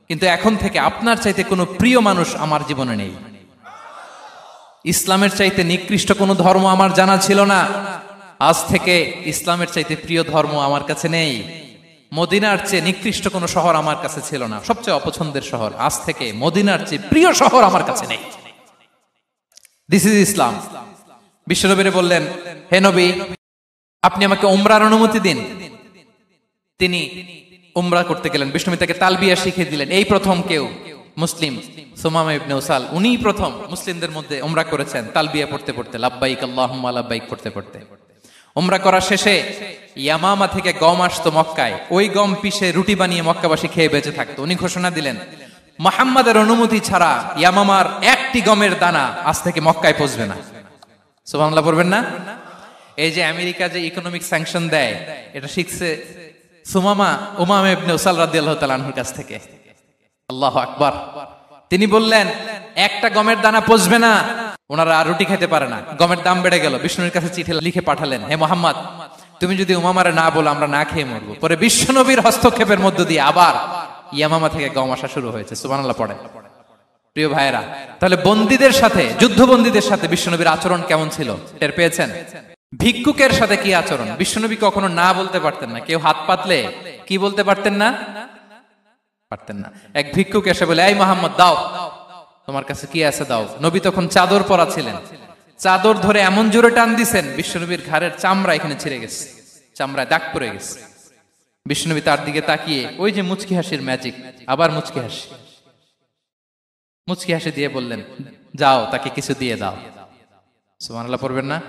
কিন্তু এখন থেকে আপনার চাইতে কোনো প্রিয় মানুষ আমার জীবনে নেই। ইসলামের চাইতে নিকৃষ্ট কোনো ধর্ম আমার জানা ছিল না, আজ থেকে ইসলামের চাইতে প্রিয় ধর্ম আমার কাছে নেই। মদিনার চেয়ে নিকৃষ্ট কোনো শহর আমার কাছে ছিল না, সবচেয়ে অপছন্দের শহর, আজ থেকে মদিনার চেয়ে প্রিয় শহর আমার কাছে নেই। দিস ইজ ইসলাম। বিশ্বনবী বললেন, হে নবী, আপনি আমাকে উমরার অনুমতি দিন। তিনি উমরা করতে গেলেন। বিষ্ণু তাকে তালবিয়া শিখিয়ে দিলেন। এই প্রথম কেউ মুসলিম, সুমামা ইবনে উসাল, উনিই প্রথম মুসলিমদের মধ্যে উমরা করেছেন তালবিয়া পড়তে পড়তে, লাব্বাইক আল্লাহুম্মা লাব্বাইক পড়তে পড়তে। উমরা করা শেষে ইয়ামামা থেকে গম আসতো মক্কায়, ওই গম পিষে রুটি বানিয়ে মক্কাবাসী খেয়ে বেঁচে থাকতো। উনি ঘোষণা দিলেন, মুহাম্মাদের অনুমতি ছাড়া ইয়ামামার একটি গমের দানা আজ থেকে মক্কায় পৌঁছবে না। সুবহানাল্লাহ পড়বেন না? এই যে আমেরিকা যে ইকোনমিক স্যাংশন দেয়, এটা শিখছে সুমামা উমামা ইবনে উসাল রাদিয়াল্লাহু তাআলা আনহুর কাছ থেকে। আল্লাহু আকবার। তিনি বললেন, একটা গমের দানা পচবে না, ওনারা আর রুটি খেতে পারে না। গমের দাম বেড়ে গেল। বিষ্ণুর কাছে চিঠি লিখে পাঠালেন, হে মুহাম্মদ, তুমি যদি উমামারে না বলো আমরা না খেয়ে মরবো। পরে বিশ্বনবীর হস্তক্ষেপের মধ্য দিয়ে আবার ইয়ামামা থেকে গম আসা শুরু হয়েছে। সুবহানাল্লাহ পড়ে। প্রিয় ভাইয়েরা, তাহলে বন্দীদের সাথে, যুদ্ধবন্দীদের সাথে বিশ্বনবীর আচরণ কেমন ছিল টের পেয়েছেন? ভিক্ষুকের সাথে কি আচরণ? বিশ্বনবী কখনো না বলতে পারতেন না। কেউ হাত পাতলে কি বলতে পারতেন না? পারতেন না। এক ভিক্ষুক এসে বলে, এই মুহাম্মদ, দাও, তোমার কাছে কি আছে দাও। নবী তখন চাদর পরা ছিলেন। চাদর ধরে এমন জোরে টান দিছেন, বিশ্বনবীর ঘাড়ের চামড়া এখানে ছিঁড়ে গেছে, চামড়ায় দাগ পড়ে গেছে। বিশ্বনবী তার দিকে তাকিয়ে, ওই যে মুচকি হাসির ম্যাজিক, আবার মুচকি হাসি, মুচকি হাসি দিয়ে বললেন, যাও, তাকে কিছু দিয়ে দাও। সুবহানাল্লাহ পড়বেন না?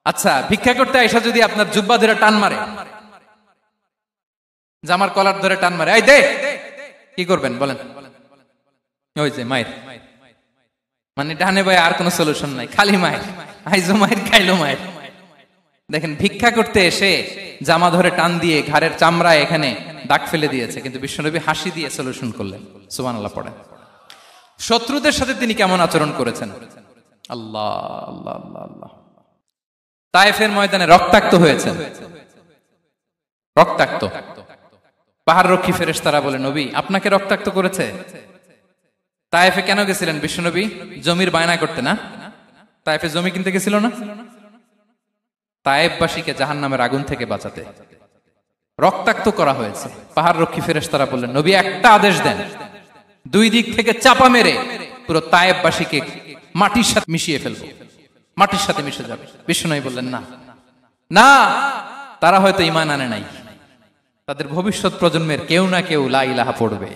আচ্ছা, ভিক্ষা করতে আইসা যদি আপনার জুব্বা ধরে টান মারে, জামার কলার ধরে টান মারে, এই দে, কি করবেন বলেন? ওই যে মায়ের, মানে ডানে ভাই আর কোনো সলিউশন নাই, খালি মায়ের, আইজো মায়ের, খাইলো মায়ের। দেখেন, ভিক্ষা করতে এসে জামা ধরে টান দিয়ে ঘাড়ের চামড়ায় এখানে দাগ ফেলে দিয়েছে, কিন্তু বিশ্বনবী হাসি দিয়ে সলিউশন করলেন। সুবহানাল্লাহ পড়ে। শত্রুদের সাথে তিনি কেমন আচরণ করেছেন? আল্লাহ আল্লাহ আল্লাহ আল্লাহ। তায়েফের ময়দানে রক্তাক্ত হয়েছেন, রক্তাক্ত। পাহাড় রক্ষী ফেরেশতারা বলে, নবী, আপনাকে রক্তাক্ত করেছে? তায়েফে কেন গেছিলেন বিশ্বনবী? জমির বায়না করতে না? তায়েফে জমি কিনতে গেছিল না? তায়েফবাসীকে জাহান্নামের আগুন থেকে বাঁচাতে রক্তাক্ত করা হয়েছে। পাহাড় রক্ষী ফেরেশতারা বললেন, নবী, একটা আদেশ দেন, দুই দিক থেকে চাপা মেরে পুরো তায়েফবাসীকে মাটির সাথে মিশিয়ে ফেলবো, মাটির সাথে মিশে যাবে। বিশ্বনবী বললেন, না না, তারা হয়তো ঈমান আনে নাই, তাদের ভবিষ্যৎ প্রজন্মের কেউ না কেউ লা ইলাহা পড়বে,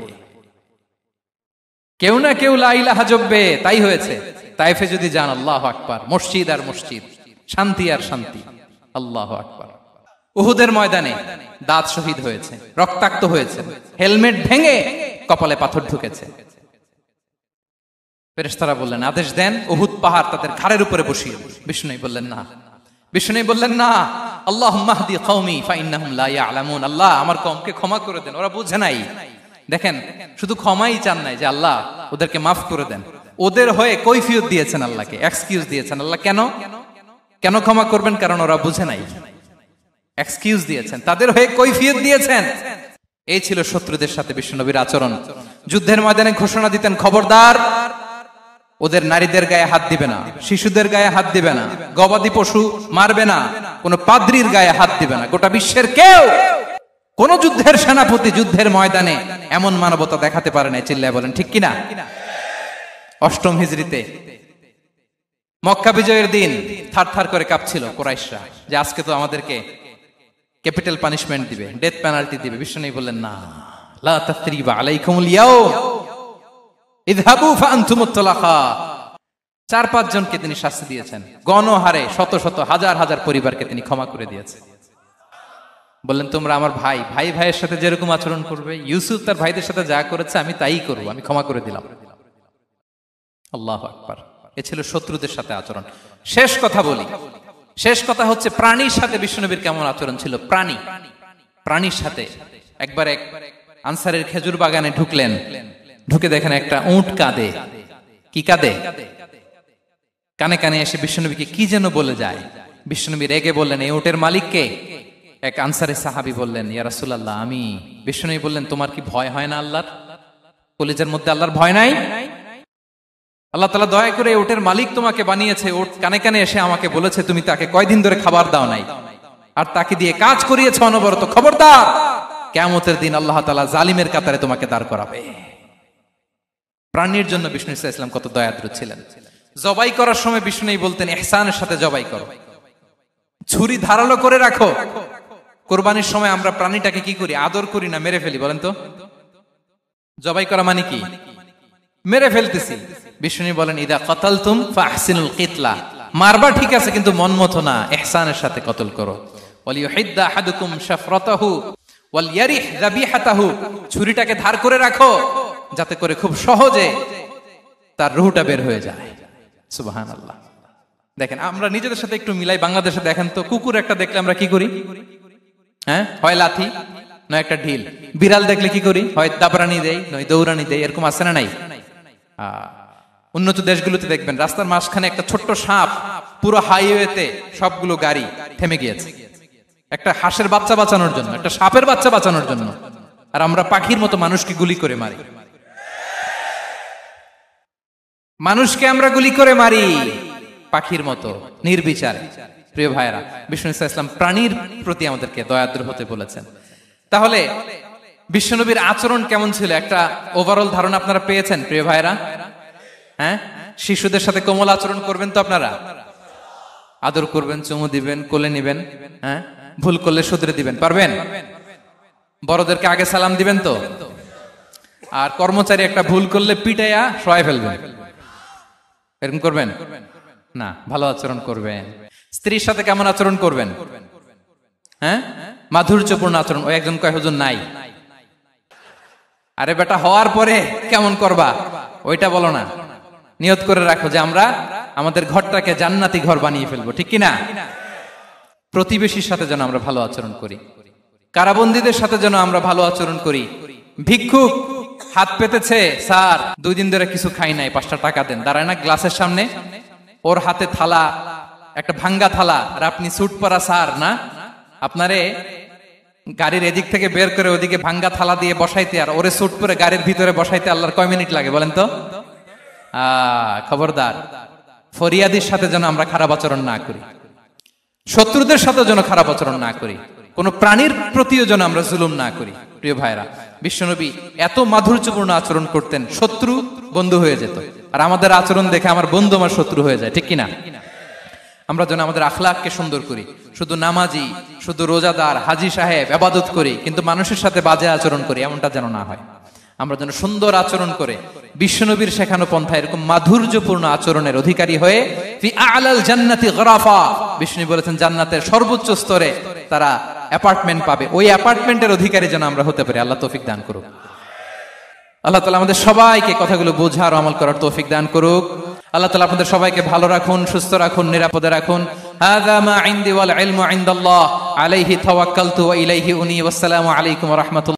কেউ না কেউ লা ইলাহা জপবে। তাই হয়েছে। তায়েফে যদি যান, আল্লাহু আকবার, মসজিদ আর মসজিদ, শান্তি আর শান্তি। আল্লাহু আকবার। উহুদের ময়দানে দাঁত শহীদ হয়েছে, রক্তাক্ত হয়েছে, হেলমেট ভেঙে কপালে পাথর ঢুকেছে। ফেরেশতারা বললেন, আদেশ দেন, উহুদ পাহাড় তাদের ঘাড়ের উপরে বসিয়ে দেন। বিষ্ণু বললেন, না। বিষ্ণু বললেন, না, আল্লাহুম্মা হদি কওমি ফাইন্নাহুম লা ইয়ালামুন। আল্লাহ, আমার কওমকে ক্ষমা করে দেন, ওরা বুঝে নাই। দেখেন, শুধু ক্ষমাই চান নাই যে আল্লাহ ওদেরকে মাফ করে দেন, ওদের হয়ে কৈফিয়ত দিয়েছেন আল্লাহকে, এক্সকিউজ দিয়েছেন। আল্লাহ কেন কেন ক্ষমা করবেন? কারণ ওরা বুঝে নাই। এক্সকিউজ দিয়েছেন, তাদের হয়ে কৈফিয়ত দিয়েছেন। এই ছিল শত্রুদের সাথে বিশ্বনবীর আচরণ। যুদ্ধের ময়দানে ঘোষণা দিতেন, খবরদার, ওদের নারীদের গায়ে হাত দিবে না, শিশুদের গায়ে হাত দিবে না, গবাদি পশু মারবে না, কোন পাদ্রীর গায়ে হাত দিবে না। গোটা বিশ্বের কেউ, কোন যুদ্ধের সেনাপতি যুদ্ধের ময়দানে এমন মানবতা দেখাতে পারে না। চিল্লায় বলেন ঠিক কিনা? অষ্টম হিজরিতে মক্কা বিজয়ের দিন থার থার করে কাঁপছিল কুরাইশরা, যে আজকে তো আমাদেরকে ক্যাপিটাল পানিশমেন্ট দিবে, ডেথ পেনাল্টি দিবে। বিষ্ণু বললেন, না, লা তাসরিবা আলাইকুমুল ইয়াউম, ইযহাবু ফাআনতুমুত তালাকা। 4-5 জনকে তিনি শাস্তি দিয়েছেন, গণহারে শত শত হাজার হাজার পরিবারকে তিনি ক্ষমা করে দিয়েছেন। বললেন তোমরা আমার ভাই, ভাই ভাইয়ের সাথে যেরকম আচরণ করবে, ইউসুফ তার ভাইদের সাথে যা করেছে আমি তাই করবো, আমি ক্ষমা করে দিলাম। আল্লাহু আকবার। এ ছিল শত্রুদের সাথে আচরণ। শেষ কথা বলি, শেষ কথা হচ্ছে প্রাণীর সাথে বিশ্বনবীর কেমন আচরণ ছিল। প্রাণীর সাথে একবার এক আনসারের খেজুর বাগানে ঢুকলেন, ঢুকে দেখেন একটা উট কাঁদে। কি কাঁদে? কানে কানে এসে বিশ্বনবীকে কি যেন বলে যায়। বিশ্বনবী রেগে বললেন, এই উটের মালিক কে? এক আনসারী সাহাবী বললেন, ইয়া রাসূলুল্লাহ আমি। বিশ্বনবী বললেন, তোমার কি ভয় হয় না আল্লাহর? কলিজার মধ্যে আল্লাহর ভয় নাই? আল্লাহ তাআলা দয়া করে উটের মালিক তোমাকে বানিয়েছে, উট কানে কানে এসে আমাকে বলেছে তুমি তাকে কয়দিন ধরে খাবার দাও নাই, আর তাকে দিয়ে কাজ করিয়েছে অনবরত। খবরদার, কিয়ামতের দিন আল্লাহ তাআলা জালিমের কাতারে তোমাকে দাঁড় করাবে। প্রাণীর জন্য বিষ্ণু ইসা ইসলাম কত দয়াদ্র ছিলেন। জবাই করার সময় বিষ্ণু বলতেন, ইহসানের সাথে জবাই করো, ছুরি ধারালো করে রাখো। কোরবানির সময় আমরা প্রাণীটাকে কি করি? আদর করি না, মেরে ফেলি। বলেন তো, জবাই করা মানে কি? মেরে ফেলতেছি। বিষ্ণু বলেন, ইদা কাতালতুম ফাহসিনুল কিতলা, মারবা ঠিক আছে কিন্তু মন মতো না, ইহসানের সাথে কতল করো। ওয়ালিয়ুহিদ্দা আহাদুকুম শাফরাতাহু ওয়ালইয়ারিহ যাবিহাতাহু, ছুরিটাকে ধার করে রাখো যাতে করে খুব সহজে তার রূহটা বের হয়ে যায়। সুবহানাল্লাহ। দেখেন আমরা নিজেদের সাথে একটু মিলাই। বাংলাদেশে দেখেন তো, কুকুর একটা দেখলে আমরা কি করি? হ্যাঁ, হয় লাথি নয় একটা ঢিল। বিড়াল দেখলে কি করি? হয় দাবরানি দেই নয় দৌড়ানি দেই। এরকম আছে না নাই? উন্নত দেশগুলোতে দেখবেন রাস্তার মাঝখানে একটা ছোট্ট সাপ, পুরো হাইওয়েতে সবগুলো গাড়ি থেমে গিয়েছে একটা হাঁসের বাচ্চা বাঁচানোর জন্য, একটা সাপের বাচ্চা বাঁচানোর জন্য। আর আমরা পাখির মতো মানুষকে গুলি করে মারি। মানুষকে আমরা গুলি করে মারি পাখির মতো নির্বিচারে। প্রিয় ভাইরা, বিষ্ণু ইসলাম প্রাণীর প্রতি আমাদেরকে দয়াদ্র হতে বলেছেন। তাহলে বিশ্বনবীর আচরণ কেমন ছিল একটা ওভারঅল ধারণা আপনারা পেয়েছেন প্রিয় ভাইরা? হ্যাঁ, শিশুদের সাথে কোমল আচরণ করবেন তো আপনারা? আদর করবেন, চুমু দিবেন, কোলে নিবেন। হ্যাঁ, ভুল করলে শুধরে দিবেন, পারবেন? বড়দেরকে আগে সালাম দিবেন তো? আর কর্মচারী একটা ভুল করলে পিটাইয়া শোয়ায় ফেলবেন, এরকম করবেন না? ভালো আচরণ করবেন। স্ত্রীর সাথে কেমন আচরণ করবেন? হ্যাঁ, মাধুর্যপূর্ণ আচরণ। ওই একজন কয় হুজুর নাই। আরে বেটা, হওয়ার পরে কেমন করবা ওইটা বলো না। নিয়ত করে রাখো যে আমরা আমাদের ঘরটাকে জান্নাতি ঘর বানিয়ে ফেলবো, ঠিক কিনা? প্রতিবেশীর সাথে যেন আমরা ভালো আচরণ করি, কারাবন্দীদের সাথে যেন আমরা ভালো আচরণ করি। ভিক্ষুক হাত পেতেছে, স্যার 2 দিন ধরে কিছু খাই নাই, 5টা টাকা দেন। দাঁড়ায় না গ্লাসের সামনে, ওর হাতে থালা, একটা ভাঙ্গা থালা, আর আপনি স্যুট পরা স্যার না, আপনারে গাড়ির এদিক থেকে বের করে ওদিকে ভাঙ্গা থালা দিয়ে বসাইতে আর ওরে স্যুট পরে গাড়ির ভিতরে বসাইতে আল্লাহর কয় মিনিট লাগে বলেন তো? খবরদার, ফরিয়াদির সাথে যেন আমরা খারাপ আচরণ না করি, শত্রুদের সাথে যেন খারাপ আচরণ না করি, কোন প্রাণীর প্রতিও যেন আমরা জুলুম না করি। প্রিয় ভাইরা, বিশ্বনবী এত মাধুর্যপূর্ণ আচরণ করতেন, শত্রু বন্ধু হয়ে যেত। আর আমাদের আচরণ দেখে আমার বন্ধু আমার শত্রু হয়ে যায়, ঠিক কিনা? আমরা যেন আমাদের আখলাককে সুন্দর করি। শুধু নামাজি, শুধু রোজাদার, হাজি সাহেব ইবাদত করি কিন্তু মানুষের সাথে বাজে আচরণ করি, এমনটা যেন না হয়। আমরা যেন সুন্দর আচরণ করে বিশ্বনবীর শেখানো পন্থা এরকম মাধুর্যপূর্ণ আচরণের অধিকারী হয়ে ফি আ'লাল জান্নাতি গরাফা, বিষ্ণু বলেছেন জান্নাতের সর্বোচ্চ স্তরে তারা অ্যাপার্টমেন্ট পাবে। ওই অ্যাপার্টমেন্টের অধিকারী যেন আমরা হতে পারি। আল্লাহ তৌফিক দান করুক। আল্লাহ তাআলা আমাদের সবাইকে কথাগুলো বোঝার ও আমল করার তৌফিক দান করুক। আল্লাহ তাআলা আপনাদের সবাইকে ভালো রাখুন, সুস্থ রাখুন, নিরাপদে রাখুন। হাযা মা ইনদি ওয়াল ইলমু ইনদাল্লাহ আলাইহি তাওয়াক্কালতু ওয়া ইলাইহি উনী। ওয়াসসালামু আলাইকুম ওয়া রাহমাতুল্লাহ।